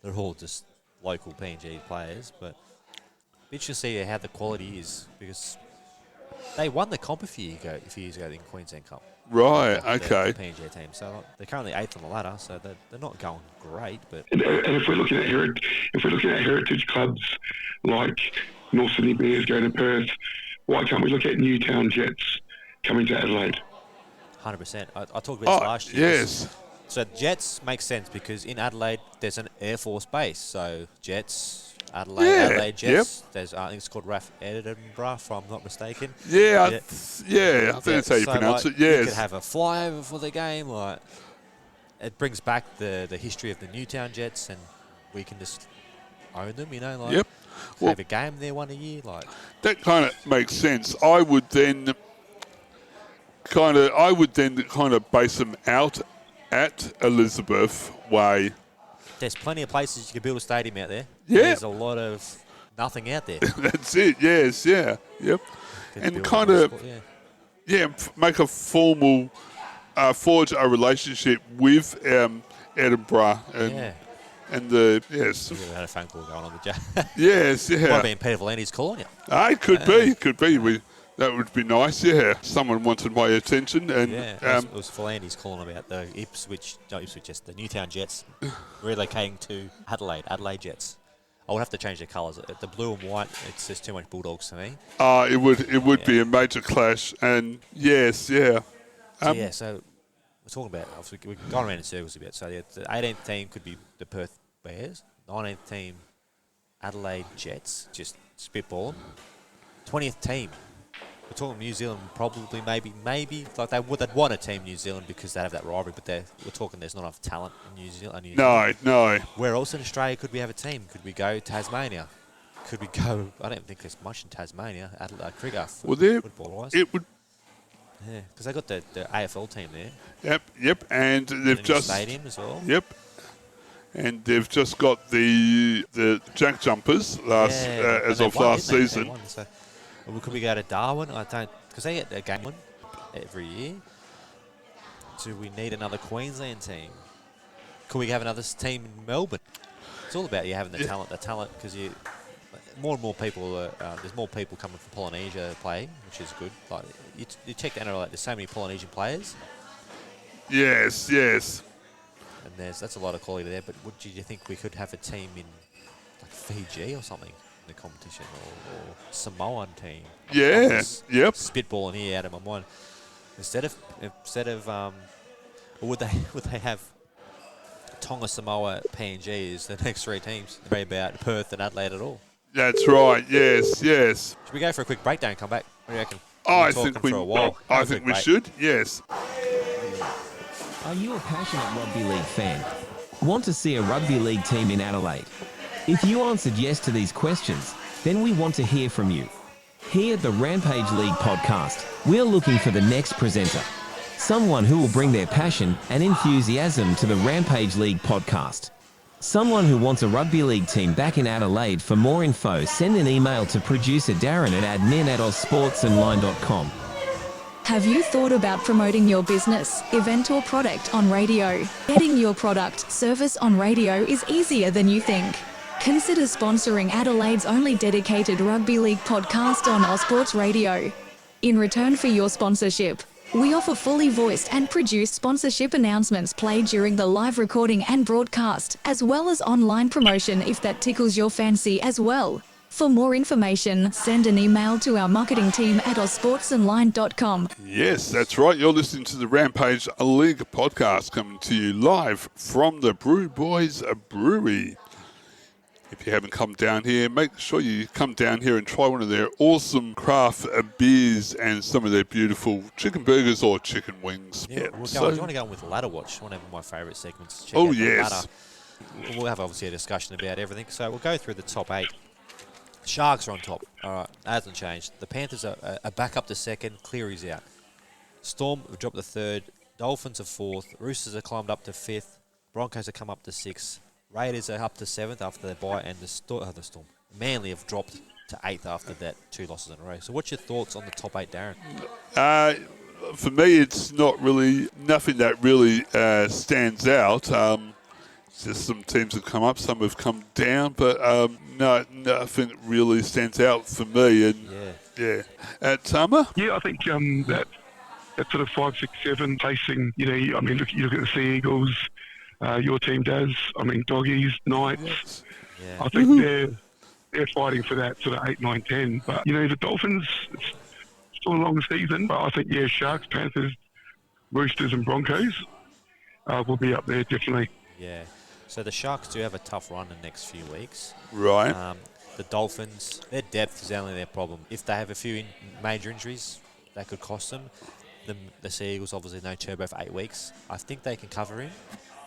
They're all just local PNG players, but it's interesting to see how the quality is, because they won the comp a few years ago in Queensland Cup. Right, okay. The PNG team, so they're currently 8th on the ladder, so they're not going great. But and if we're looking at heritage clubs like North Sydney Bears going to Perth, why can't we look at Newtown Jets coming to Adelaide? 100%. I talked about this last year. Yes. So Jets makes sense because in Adelaide there's an Air Force base. So Jets, Adelaide Jets. Yep. There's I think it's called RAF Edinburgh, if I'm not mistaken. I think that's how you pronounce it. Yes. You could have a flyover for the game. Like, it brings back the history of the Newtown Jets, and we can just own them. Yep. Have a game there one a year. Like, that kind of makes sense. I would then kind of base them out at Elizabeth Way. There's plenty of places you can build a stadium out there. Yeah. There's a lot of nothing out there. That's it. Yes, yeah, yep. And Build kind a of, sport, yeah. yeah, make a formal, forge a relationship with Edinburgh and the yes, We had a phone call going on the chat. yes, Might yeah. have been Peter Volandi's calling you. It could be. That would be nice. Yeah, someone wanted my attention, and Yeah, it was Volandi's calling about the the Newtown Jets relocating to Adelaide Jets. I would have to change the colours. The blue and white, it's just too much Bulldogs to me. it would be a major clash, and yes, yeah. So we're talking about, obviously, we've gone around in circles a bit. So the 18th team could be the Perth Bears, 19th team Adelaide Jets, just spitballing. 20th team, we're talking New Zealand, probably maybe like they'd want a team New Zealand because they have that rivalry, but we're talking there's not enough talent in New Zealand. No. Where else in Australia could we have a team? Could we go Tasmania? Could we go? I don't think there's much in Tasmania. Cricket, football-wise. It would. Yeah, because they got the AFL team there. Yep, and they've just stadium as well. Yep, and they've just got the Jack Jumpers as of last season. Could we go to Darwin? I don't, because they get a game one every year. Do we need another Queensland team? Could we have another team in Melbourne? It's all about you having the talent, because more and more people, there's more people coming from Polynesia playing, which is good. Like you check the NRL, there's so many Polynesian players. Yes. And that's a lot of quality there. But do you think we could have a team in like Fiji or something in the competition, or Samoan team? Yeah. Yep. Spitballing here out of my mind. Instead of or would they have Tonga, Samoa, PNG as the next three teams? Worry about Perth and Adelaide at all. That's right. Yes. Should we go for a quick breakdown and come back? What do you reckon? I think we should. Yes. Are you a passionate rugby league fan? Want to see a rugby league team in Adelaide? If you answered yes to these questions, then we want to hear from you. Here at the Rampage League podcast, we're looking for the next presenter. Someone who will bring their passion and enthusiasm to the Rampage League podcast. Someone who wants a rugby league team back in Adelaide. For more info, send an email to producer Darren at admin@ozsportsonline.com. Have you thought about promoting your business, event or product on radio? Getting your product, service on radio is easier than you think. Consider sponsoring Adelaide's only dedicated rugby league podcast on Ozsports Radio. In return for your sponsorship, we offer fully voiced and produced sponsorship announcements played during the live recording and broadcast, as well as online promotion if that tickles your fancy as well. For more information, send an email to our marketing team at ozsportsonline.com. Yes, that's right. You're listening to the Rampage League podcast coming to you live from the Brew Boys Brewery. If you haven't come down here, make sure you come down here and try one of their awesome craft beers and some of their beautiful chicken burgers or chicken wings. Yeah, do you want to go on with Ladder Watch? One of my favourite segments. Check out the ladder. We'll have obviously a discussion about everything. So we'll go through the top 8. Sharks are on top. All right, hasn't changed. The Panthers are back up to second. Cleary's out. Storm have dropped to third. Dolphins are fourth. Roosters have climbed up to fifth. Broncos have come up to sixth. Raiders are up to seventh after their bye, and the Storm. Manly have dropped to eighth after that 2 losses in a row. So what's your thoughts on the top 8, Darren? For me, it's nothing that really stands out. Just some teams have come up, some have come down, but nothing really stands out for me. And Tama? Yeah, I think that sort of 5, 6, 7 placing. You look at the Sea Eagles. Your team does. Doggies, Knights. Yes. Yeah. I think they're fighting for that sort of 8, 9, 10. But the Dolphins, it's still a long season. But I think Sharks, Panthers, Roosters, and Broncos will be up there definitely. Yeah. So the Sharks do have a tough run in the next few weeks. Right. The Dolphins, their depth is only their problem. If they have a few major injuries, that could cost them. The Sea Eagles, obviously, no Turbo for 8 weeks. I think they can cover him.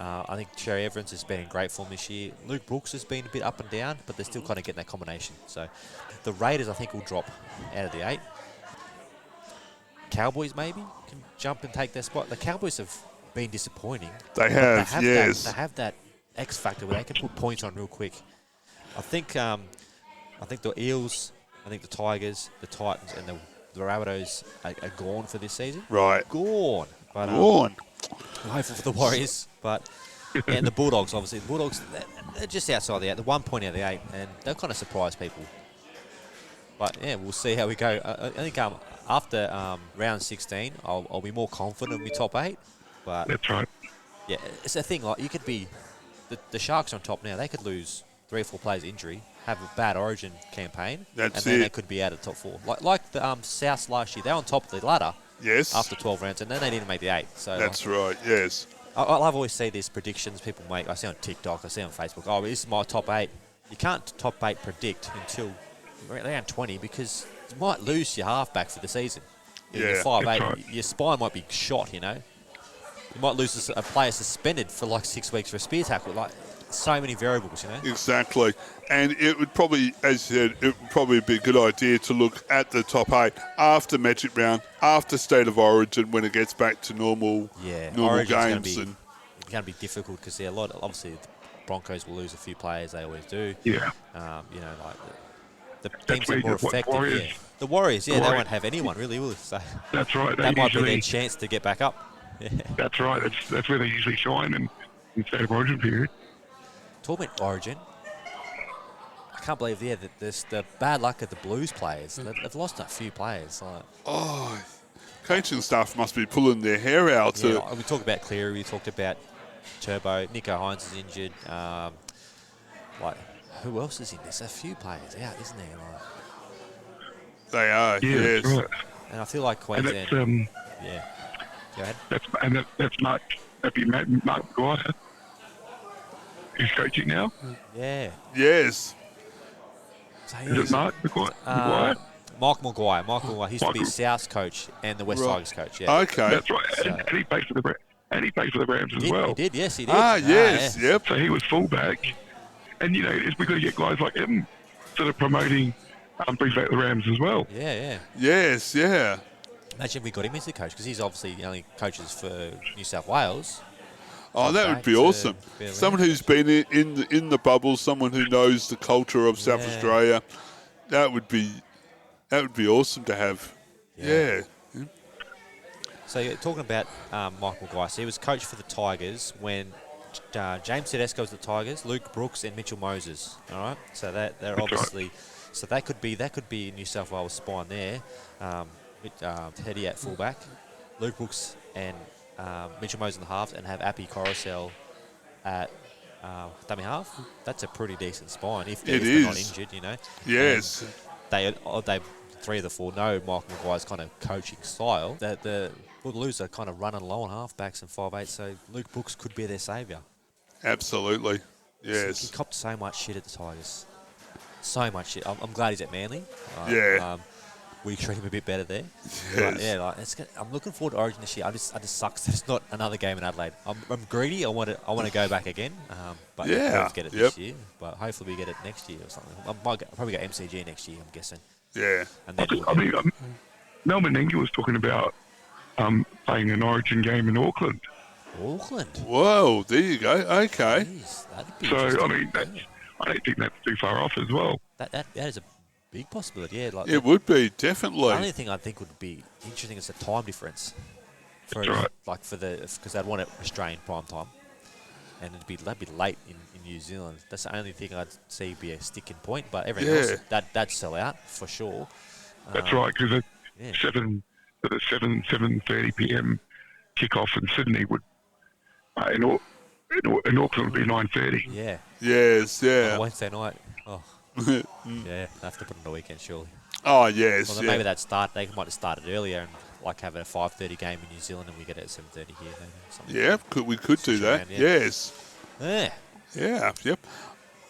I think Cherry Evans has been in great form this year. Luke Brooks has been a bit up and down, but they're still kind of getting that combination. So the Raiders, I think, will drop out of the 8. Cowboys maybe can jump and take their spot. The Cowboys have been disappointing. They have, yes. They have that X factor where they can put points on real quick. I think I think the Eels, I think the Tigers, the Titans, and the Rabbitohs are gone for this season. Right. Gone. But Go on. I'm hopeful for the Warriors. But and the Bulldogs, obviously. The Bulldogs, they're just outside the 8. They're 1 point out of the 8, and they'll kind of surprise people. But, yeah, we'll see how we go. I think after round 16, I'll be more confident in my top 8. But, That's right. yeah, it's a thing. Like, you could be... The Sharks are on top now. They could lose 3 or 4 players injury, have a bad Origin campaign, and then they could be out of the top 4. Like the Souths last year. They're on top of the ladder. Yes. After 12 rounds, and then they didn't make the 8. So That's right, yes. I've always see these predictions people make. I see on TikTok, I see on Facebook. Oh, this is my top 8. You can't top 8 predict until around 20 because you might lose your halfback for the season. If you're 5'8", right. your spine might be shot. You might lose a player suspended for like 6 weeks for a spear tackle. Like so many variables. Exactly. And it would probably, as you said, it would probably be a good idea to look at the top 8 after Magic Round, after State of Origin, when it gets back to normal games. It's going to be difficult because obviously the Broncos will lose a few players. They always do. Yeah. Like the teams that are more effective. Warriors. Yeah. The Warriors, they won't have anyone really, will they? So That's right. that might be their chance to get back up. Yeah. That's right. That's where they usually shine in State of Origin period. Talking about Origin, I can't believe that there's the bad luck of the Blues players. They've lost a few players. Coaching staff must be pulling their hair out. We talked about Cleary, we talked about Turbo, Nico Hines is injured. Who else is in? There's a few players out, isn't there? They are, yes. That's right. And I feel like Queensland. And yeah. Go ahead. That's Mark. That'd be Mark Maguire, who's coaching now. Yeah. Yes. So Is it Mark Maguire? Mark Maguire. He used to be South's coach and the West Tigers coach. Yeah. Okay. That's right. So- And he played for the Rams as well. He did. Yes, he did. Yes. Yeah. Yep. So he was fullback, and we've got to get guys like him sort of promoting brings back the Rams as well. Yeah. Yes, yeah. Imagine if we got him as the coach because he's obviously the only coaches for New South Wales. Oh, that would back be to awesome. be around. Someone who's been in the bubble, someone who knows the culture of South Yeah. Australia. That would be awesome to have. Yeah. So you're talking about Michael Maguire. So he was coach for the Tigers when James Tedesco was the Tigers, Luke Brooks and Mitchell Moses. All right. So they're obviously. So that could be New South Wales spine there. Teddy at fullback, Luke Brooks and Mitchell Moses in the halves, and have Appy Coruscant at dummy half. That's a pretty decent spine if they're not injured, Yes. And they 3 of the 4 know Michael Maguire's kind of coaching style. The Bulldogs are kind of running low on halfbacks and 5'8", so Luke Brooks could be their saviour. Absolutely. Yes. He copped so much shit at the Tigers. So much shit. I'm glad he's at Manly. We treat him a bit better there. Yes. But I'm looking forward to Origin this year. I just sucks that it's not another game in Adelaide. I'm greedy. I want to go back again. But Yeah. we'll get it this year. But hopefully we get it next year or something. I'll probably go MCG next year, I'm guessing. Yeah. And then Mel Meninga was talking about playing an Origin game in Auckland. Auckland. Whoa, there you go. Okay. Jeez, that'd be So interesting. I don't think that's too far off as well. That is a big possibility. Yeah, like It would be, the definitely. only thing I think would be interesting is the time difference. That's right. Because they'd want it Australian prime time, and that'd be late in New Zealand. That's the only thing I'd see be a sticking point. But everything else that'd sell out for sure. That's right, because at 7:30 p.m. kickoff in Sydney would in Auckland would be 9:30. Yeah. Yes, yeah. On Wednesday night. Oh. Yeah, they have to put it on the weekend surely. Oh, yes, Well, then maybe they might have started earlier and have a 5:30 game in New Zealand and we get it at 7:30 here. Maybe, something. Yeah, we could do that. Around, yeah. Yes. Yeah. Yeah, yep.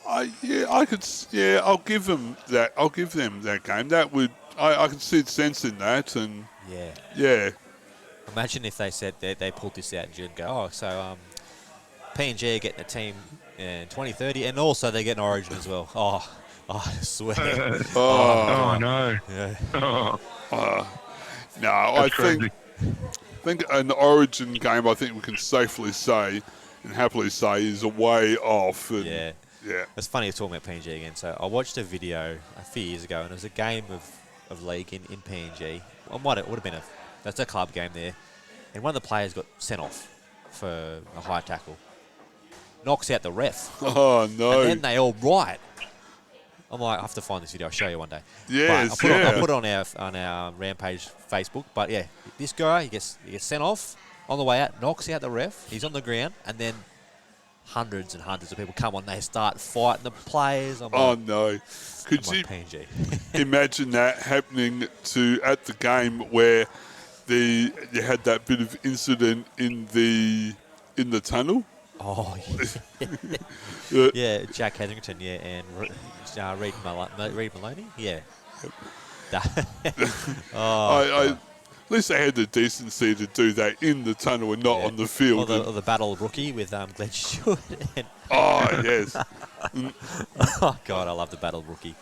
I'll give them that. I'll give them that game. That would, I can see the sense in that, and yeah. Imagine if they said they pulled this out in June and go, PNG are getting a team in 2030 and also they're getting Origin as well. I swear. No. Yeah. No, I crazy. think an Origin game, I think we can safely say and happily say is a way off. And Yeah. It's funny talking about PNG again. So I watched a video a few years ago, and it was a game of league in PNG. It would have been that's a club game there, and one of the players got sent off for a high tackle. Knocks out the ref. Oh, no. And then they all riot. I'm like, I have to find this video. I'll show you one day. Yes, But I'll put it on our Rampage Facebook. But yeah, this guy he gets sent off on the way out, knocks out the ref. He's on the ground, and then hundreds and hundreds of people come on. They start fighting the players. I'm Oh, like, no. Could I'm you like, PNG. imagine that happening at the game where you had that bit of incident in the tunnel? Oh, Yeah. yeah, Jack Hetherington, yeah, and Reid Maloney, yeah. At least they had the decency to do that in the tunnel and not Yeah. on the field. Or the battle rookie with Glenn Stewart. Oh, yes. Oh, God, I love the battle rookie.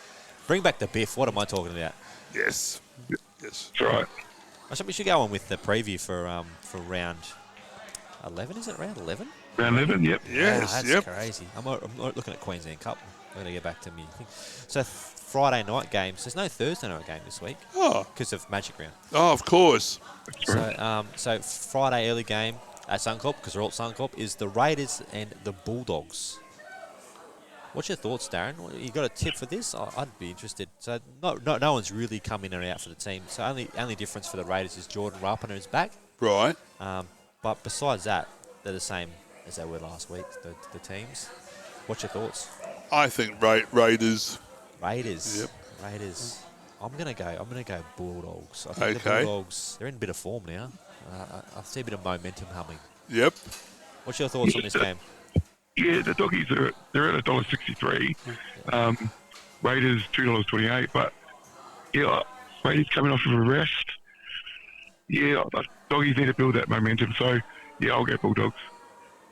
Bring back the Biff. What am I talking about? Yes. Yes. That's right. I think we should go on with the preview for round 11. Is it round 11? Round 11, yep. Yes. Wow, that's Yep. crazy. I'm not looking at Queensland Cup. I'm going to get back to me. So Friday night games. There's no Thursday night game this week Oh. because of Magic Round. Oh, of course. So Friday early game at Suncorp, because we're all at Suncorp, is the Raiders and the Bulldogs. What's your thoughts, Darren? You got a tip for this? I'd be interested. So no one's really come in and out for the team. So only difference for the Raiders is Jordan Rapana is back. Right. But besides that, they're the same as they were last week. The teams. What's your thoughts? I think Raiders. Raiders. Yep. Raiders. I'm gonna go Bulldogs. I think Okay. the Bulldogs. They're in a bit of form now. I see a bit of momentum humming. Yep. What's your thoughts on this game? Yeah, the doggies they're at $1.63. Raiders $2.28. But yeah, Raiders coming off of a rest. Yeah, doggies need to build that momentum. So yeah, I'll go Bulldogs.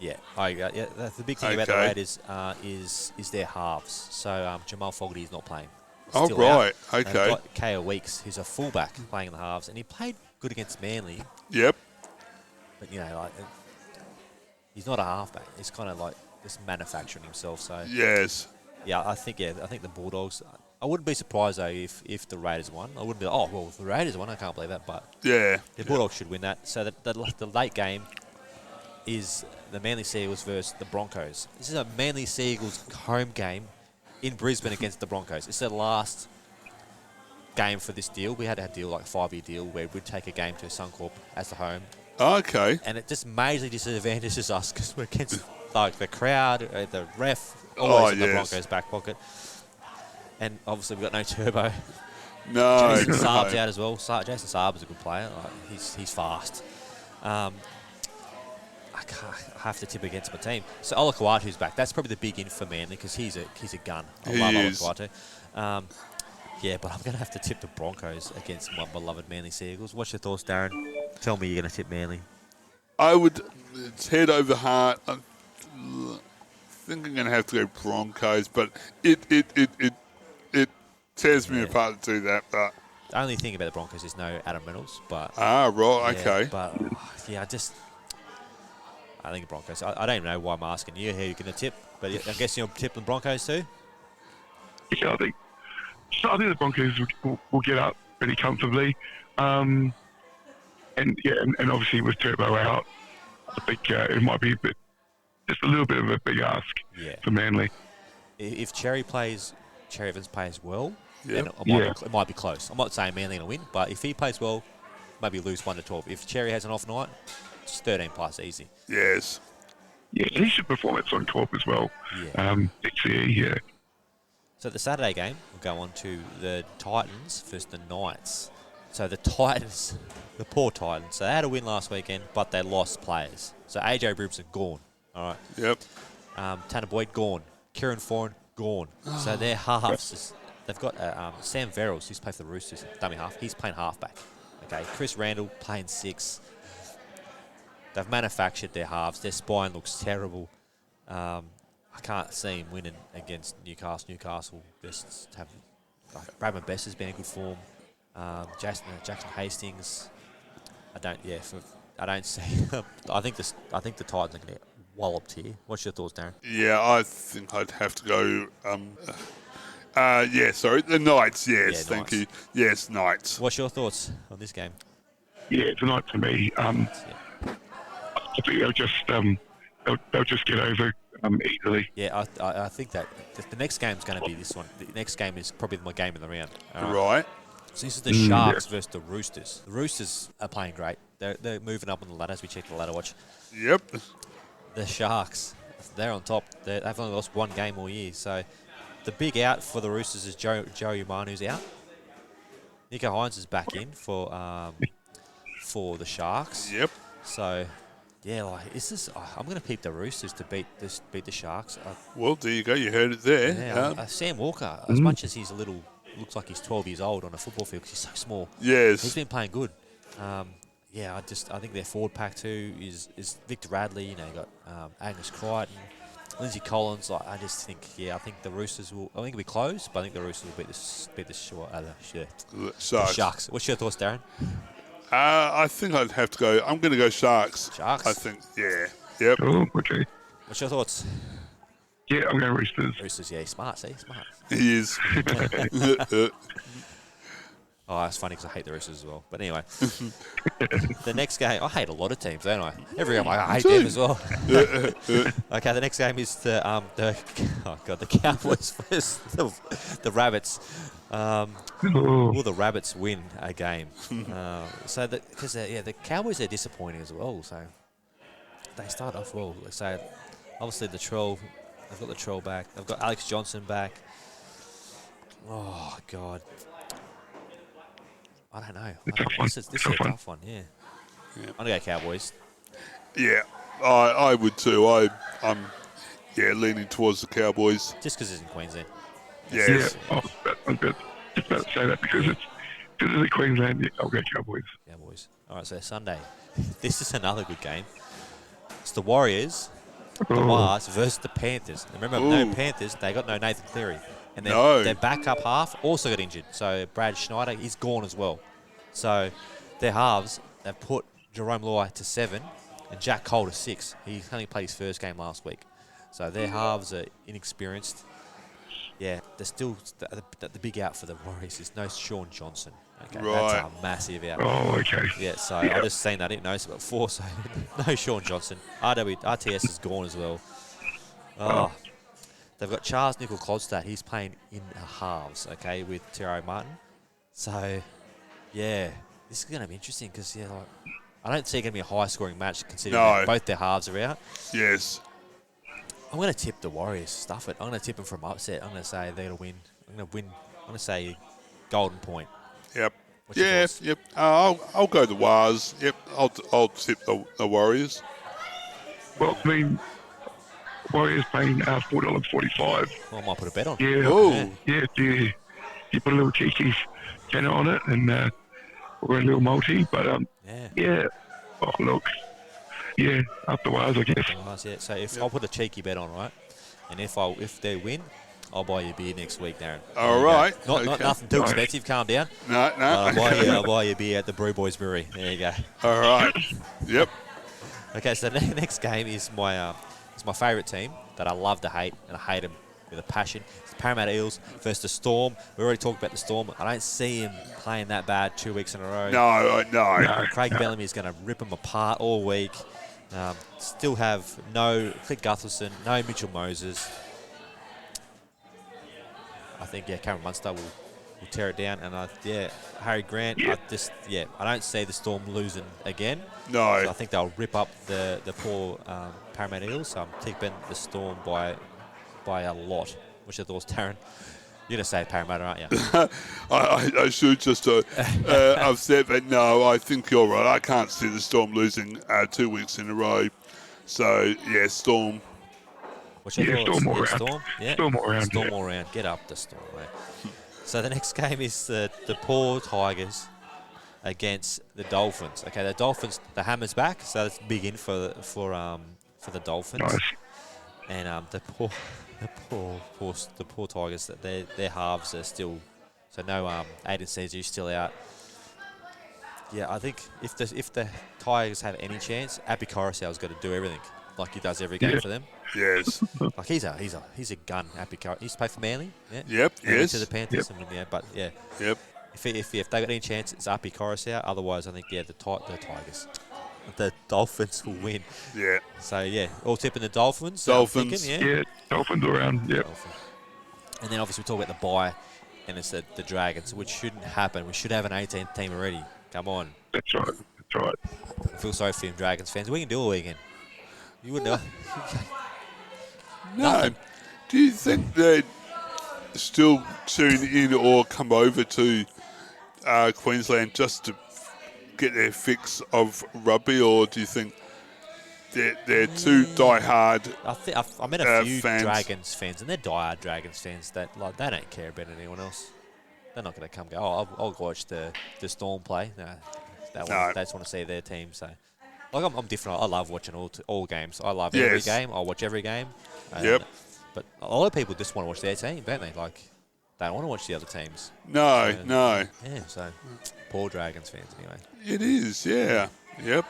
Yeah, that's the big thing about the Okay. Raiders is their halves. So Jamal Fogarty is not playing. Oh, Still out. right. They've Okay. got K.O. Weeks, who's a fullback, playing in the halves, and he played good against Manly. Yep. But he's not a halfback. He's kind of like just manufacturing himself. So Yes. yeah, I think the Bulldogs. I wouldn't be surprised though if the Raiders won. I wouldn't be like, oh well, if the Raiders won, I can't believe that. But Yeah. the Bulldogs should win that. So the late game is the Manly Seagulls versus the Broncos. This is a Manly Seagulls home game in Brisbane against the Broncos. It's the last game for this deal. We had a deal, like a 5-year deal, where we'd take a game to Suncorp as the home. Okay. And it just majorly disadvantages us because we're against like the crowd, the ref, Oh, always in the yes. Broncos' back pocket. And obviously we've got no Turbo. No. Jason Saab's no. out as well. Jason Saab is a good player. He's fast. I have to tip against my team. So Ola Kawatu's back. That's probably the big in for Manly because he's a gun. I He love Ola is. Kawatu. Yeah, but I'm going to have to tip the Broncos against my beloved Manly Seagulls. What's your thoughts, Darren? Tell me you're going to tip Manly. I would. It's head over heart. I think I'm going to have to go Broncos, but it tears me apart to do that. But The only thing about the Broncos is no Adam Reynolds, but right, yeah, okay. But yeah, I think the Broncos. I don't even know why I'm asking you who you're going to tip, but I guess you're tipping the Broncos too. Yeah, I think the Broncos will get up pretty comfortably. And obviously with Turbo out, I think it might be just a little bit of a big ask Yeah. for Manly. If Cherry Evans plays well, Yep. then it might be close. I'm not saying Manly going to win, but if he plays well, maybe lose 1-12. If Cherry has an off night, it's 13 plus easy. Yes. Yeah, he should perform at Suncorp as well. Yeah. Next year, yeah. So the Saturday game, we'll go on to the Titans versus the Knights. So the Titans, the poor Titans, so they had a win last weekend, but they lost players. So AJ Brimson, gone. All right. Yep. Tanner Boyd, gone. Kieran Foran, gone. So their halves, they've got Sam Verrills, who's played for the Roosters, dummy half. He's playing halfback. Okay. Chris Randall playing 6. They've manufactured their halves. Their spine looks terrible. I can't see him winning against Newcastle. Newcastle just have Bradman Best has been in good form. Jackson Hastings. I don't see. I think the Titans are going to walloped here. What's your thoughts, Darren? Yeah, I think I'd have to go. The Knights. Yes, Yeah, thank Knights. you. Yes, Knights. What's your thoughts on this game? Yeah, tonight for me. I think they'll just get over easily. Yeah, I think that the next game's going to be this one. The next game is probably my game of the round. Right. So this is the Sharks versus the Roosters. The Roosters are playing great. They're moving up on the ladder as we check the ladder watch. Yep. The Sharks, they're on top. They've only lost one game all year. So the big out for the Roosters is Joe Umanu's out. Nico Hines is back in for the Sharks. Yep. So, yeah, I'm going to pick the Roosters to beat the Sharks. Well, there you go. You heard it there. Yeah, Sam Walker, as much as looks like he's 12 years old on a football field because he's so small. Yes. He's been playing good. I think their forward pack too is Victor Radley. You know, you got Angus Crichton, Lindsay Collins. I just think, I think the Roosters will. I think it'll be close, but I think the Roosters will beat the Sharks. What's your thoughts, Darren? I think I'd have to go. I'm going to go Sharks. Sharks? I think, yeah. Yep. Oh, okay. What's your thoughts? Yeah, I'm going Roosters. Roosters, yeah, smart. He is. Oh, that's funny because I hate the Roosters as well. But anyway, the next game, I hate a lot of teams, don't I? Every game I hate them as well. Okay, the next game is the Cowboys versus the Rabbits. Will the Rabbits win a game? Because the Cowboys are disappointing as well. So they start off well. So obviously they've got the Troll back. They've got Alex Johnson back. Oh God. I don't know. This is a tough one, yeah. I'm going to go Cowboys. Yeah, I would too. I'm leaning towards the Cowboys. Just because it's in Queensland. Yes. Yeah, I'm just about to say that because it's in Queensland. Yeah, I'll go Cowboys. Cowboys. All right, so Sunday. This is another good game. It's the Warriors, the Mars versus the Panthers. And remember, no Panthers, they got no Nathan Cleary. And their backup half also got injured. So Brad Schneider, he's gone as well. So their halves, they've put Jerome Luai to 7 and Jack Cole to 6. He only played his first game last week. So their halves are inexperienced. Yeah, they're still the big out for the Warriors is no Sean Johnson. Okay, right. That's a massive out. Oh, okay. Yeah, so I just seen that. I didn't notice it before. So no Sean Johnson. RTS is gone as well. They've got Charles Nickel-Clodstad. He's playing in halves, okay, with Terry Martin. So, yeah, this is going to be interesting because, I don't see it going to be a high-scoring match considering that both their halves are out. Yes. I'm going to tip the Warriors. Stuff it. I'm going to tip them from upset. I'm going to say they're going to win. I'm going to say Golden Point. Yep. What's your thoughts? Yep. I'll go the Wars. Yep. I'll tip the Warriors. Well, I mean, Warriors paying $4.45. Well, I might put a bet on. Yeah. Yeah. You put a little cheeky tenner on it and we're a little multi, but yeah. Oh, look. Yeah, up the Wars, I guess. Yeah. So if I'll put a cheeky bet on, right? And if they win, I'll buy you a beer next week, Darren. All right. Not nothing too expensive. Calm down. No. I'll buy you a beer at the Brew Boys Brewery. There you go. All right. Yep. Okay, so the next game is my favourite team that I love to hate, and I hate them with a passion. It's the Parramatta Eels versus the Storm. We already talked about the Storm. I don't see him playing that bad 2 weeks in a row. No. Craig Bellamy is going to rip them apart all week. Still have no Clint Gutherson, no Mitchell Moses. I think, Cameron Munster will tear it down. And, Harry Grant, I don't see the Storm losing again. No. So I think they'll rip up the poor Parramatta Eels. So I'm tipping the Storm by a lot. What's your thoughts, Darren? You're going to say Parramatta, aren't you? I should just upset, but no, I think you're right. I can't see the Storm losing 2 weeks in a row. So, Storm. What's your thoughts? Storm all around. Storm? Yeah. Storm all around. Storm all around. Get up the Storm, mate. So the next game is the poor Tigers against the Dolphins. Okay, the Dolphins, the Hammer's back, so that's big in for the Dolphins. Nice. And the poor Tigers, their halves are still, so no Aiden Caesar's still out. Yeah, I think if the Tigers have any chance, Api Coruscant's got to do everything. like he does every game for them. Yes. Like he's a gun. Happy He used to play for Manly. Yeah. Yep. Manly Yes. to the Panthers. And, but yeah. Yep. If they got any chance, it's Api Coruscant. Otherwise, I think the Tigers, the Dolphins will win. Yeah. So yeah, all tipping the Dolphins. Dolphins. I'm thinking, Yeah, Dolphins around. Yep. Dolphins. And then obviously we talk about the bye, and it's the Dragons, which shouldn't happen. We should have an 18th team already. Come on. That's right. That's right. I feel sorry for you Dragons fans. We can do all weekend. You wouldn't know. No. Nothing. Do you think they'd still tune in or come over to Queensland just to get their fix of rugby, or do you think they're too die-hard I met a few fans? Dragons fans, and they're diehard Dragons fans that they don't care about anyone else. They're not going to come go, I'll go watch the Storm play. No, they just want to see their team. So, like, I'm different. I love watching all games. I love every game. I watch every game. Yep. But a lot of people just want to watch their team, don't they? Like, they don't want to watch the other teams. No. Yeah, so poor Dragons fans anyway. It is, yeah. Yep.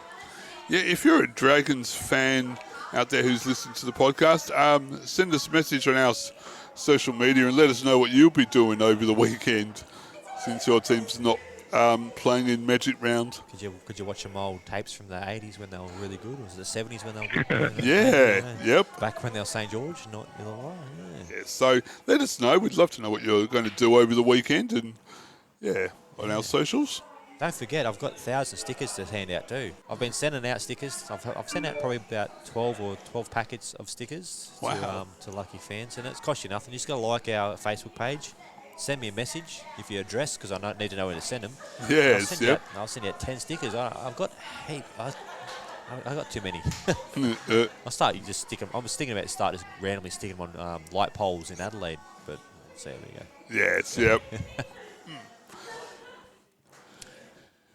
Yeah, if you're a Dragons fan out there who's listening to the podcast, send us a message on our social media and let us know what you'll be doing over the weekend since your team's not playing in Magic Round. Could you watch some old tapes from the 80s when they were really good? Or was it the 70s when they were good? Yeah, yep. Back when they were St. George, not Illawarra. Yeah. Yeah, so let us know. We'd love to know what you're going to do over the weekend and, on our socials. Don't forget, I've got 1,000 stickers to hand out too. I've been sending out stickers. I've sent out probably about 12 packets of stickers to lucky fans, and it's cost you nothing. You just got to like our Facebook page. Send me a message if you're addressed, because I don't need to know where to send them. Yes, I'll send you out 10 stickers. I've got heap. I got too many. I'll start. You just stick them. I was thinking about just randomly sticking them on light poles in Adelaide, but see how we go. Yes, yep.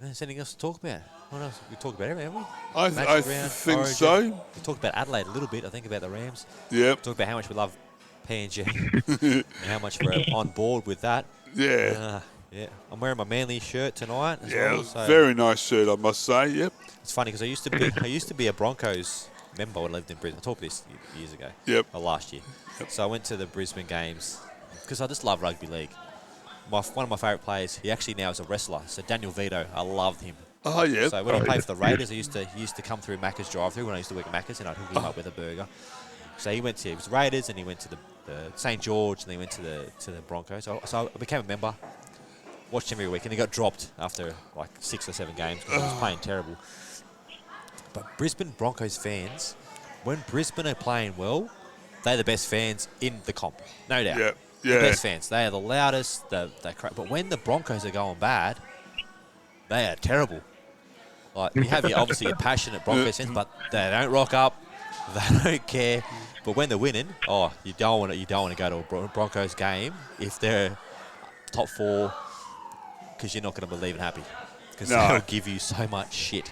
Is anything else to talk about? What else? We talked about everything, haven't we? I think Origin. so. We talked about Adelaide a little bit. I think about the Rams. Yep. Talked about how much we love PNG and how much we're on board with that. Yeah. Yeah. I'm wearing my Manly shirt tonight as Yeah, well. So very nice shirt, I must say. Yep. it's funny because I used to be a Broncos member when I lived in Brisbane. I talked this years ago. Yep. Or last year. Yep. So I went to the Brisbane games because I just love rugby league. One of my favourite players, he actually now is a wrestler. So Daniel Vito, I loved him. Oh, yeah. So when I played for the Raiders, he used to come through Macca's drive-through when I used to work at Macca's, and I'd hook him up with a burger. So he was Raiders, and he went to the St. George, and then he went to the Broncos. So I became a member, watched him every week, and he got dropped after like 6 or 7 games because he was playing terrible. But Brisbane Broncos fans, when Brisbane are playing well, they're the best fans in the comp, no doubt. Yeah. The best fans. They are the loudest. They're but when the Broncos are going bad, they are terrible. Like, you have obviously your passionate Broncos fans, but they don't rock up. They don't care. But when they're winning, you don't want to go to a Broncos game if they're top 4, because you're not going to be leaving happy, because they'll give you so much shit.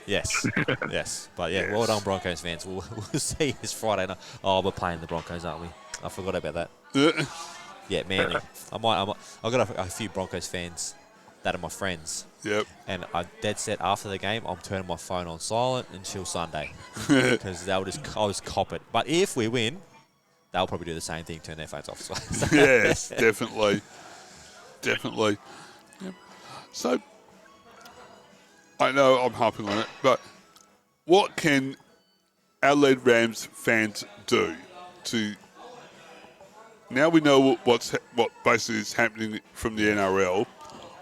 Yes, yes. But yeah, well done, Broncos fans. We'll see you this Friday night. Oh, we're playing the Broncos, aren't we? I forgot about that. Yeah, Manly. I've got a few Broncos fans that are my friends. Yep. And I dead set after the game, I'm turning my phone on silent until Sunday because I'll just cop it. But if we win, they'll probably do the same thing, turn their phones off. So Yes, definitely. Definitely. Yep. So, I know I'm harping on it, but what can Adelaide Rams fans do to... Now we know what basically is happening from the NRL.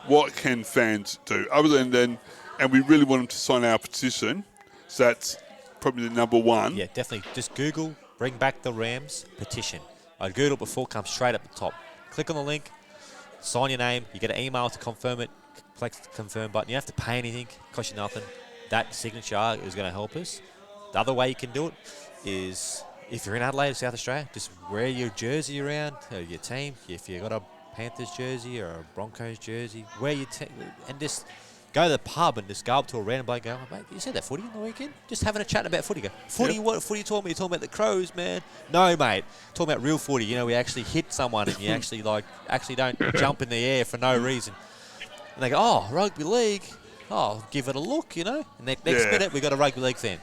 What can fans do other than and we really want them to sign our petition. So that's probably the number one. Yeah, definitely. Just Google "Bring Back the Rams" petition. I'd Google it before, comes straight up the top. Click on the link, sign your name. You get an email to confirm it. Click the confirm button. You don't have to pay anything. Cost you nothing. That signature is going to help us. The other way you can do it is, if you're in Adelaide or South Australia, just wear your jersey around, your team. If you've got a Panthers jersey or a Broncos jersey, wear your and just go to the pub and just go up to a random bloke and go, mate, you said that footy on the weekend? Just having a chat about footy. Go, footy, yep. What footy you talking about? You're talking about the Crows, man. No, mate. Talking about real footy. You know, we actually hit someone and you actually don't jump in the air for no reason. And they go, oh, rugby league. Oh, give it a look, you know. And next minute, we got a rugby league fan.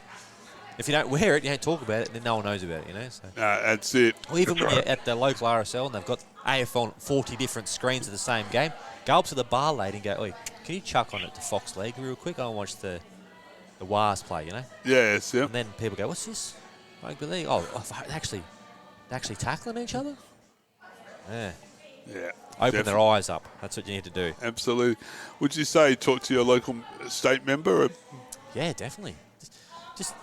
If you don't wear it, you don't talk about it, then no one knows about it, you know. So. That's it. Or even when you're at the local RSL and they've got AFL on 40 different screens of the same game, go up to the bar lady and go, "Oi, can you chuck on it to Fox League real quick? I want to watch the Wars play," you know. Yes, yep. And then people go, "What's this? Rugby league? Oh, they're actually tackling each other." Yeah. Yeah. Open their eyes up. That's what you need to do. Absolutely. Would you say talk to your local state member? Or? Yeah, definitely. Just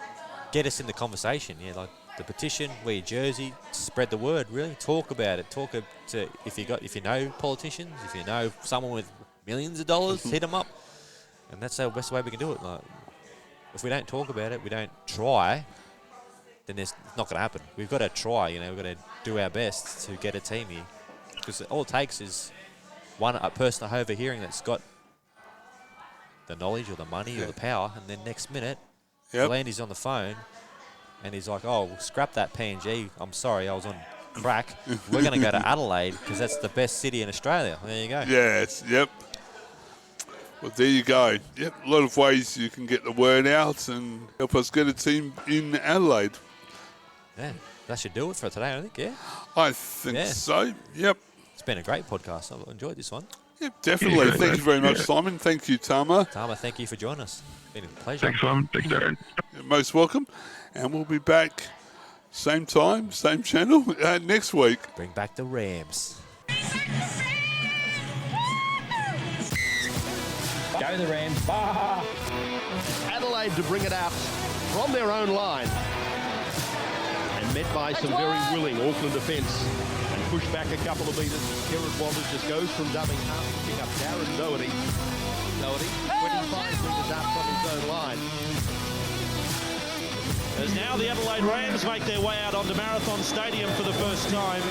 get us in the conversation. Yeah, like the petition, wear your jersey, spread the word. Really, talk about it. Talk to if you know politicians, if you know someone with millions of dollars, hit them up. And that's the best way we can do it. Like, if we don't talk about it, we don't try, then it's not going to happen. We've got to try. You know, we've got to do our best to get a team here. Because all it takes is a person overhearing that's got the knowledge or the money or the power, and then next minute, Landy's on the phone, and he's like, "Oh, scrap that PNG. I'm sorry, I was on crack. We're going to go to Adelaide because that's the best city in Australia." There you go. Yes, yep. Well, there you go. Yep, a lot of ways you can get the word out and help us get a team in Adelaide. Yeah, that should do it for today, I think, yeah? I think so, yep. It's been a great podcast. I've enjoyed this one. Yep, definitely. Thank you very much, Simon. Thank you, Tama. Tama, thank you for joining us. It's been a pleasure. Thanks, Simon. Thanks, Darren. You're most welcome. And we'll be back same time, same channel next week. Bring back the Rams. Go the Rams. Bah! Adelaide to bring it out from their own line. And met by some very willing Auckland defence. And pushed back a couple of metres. Kerrod Walters just goes from dubbing half to pick up Darren Doherty. 25 metres out from his own line. As now the Adelaide Rams make their way out onto Marathon Stadium for the first time.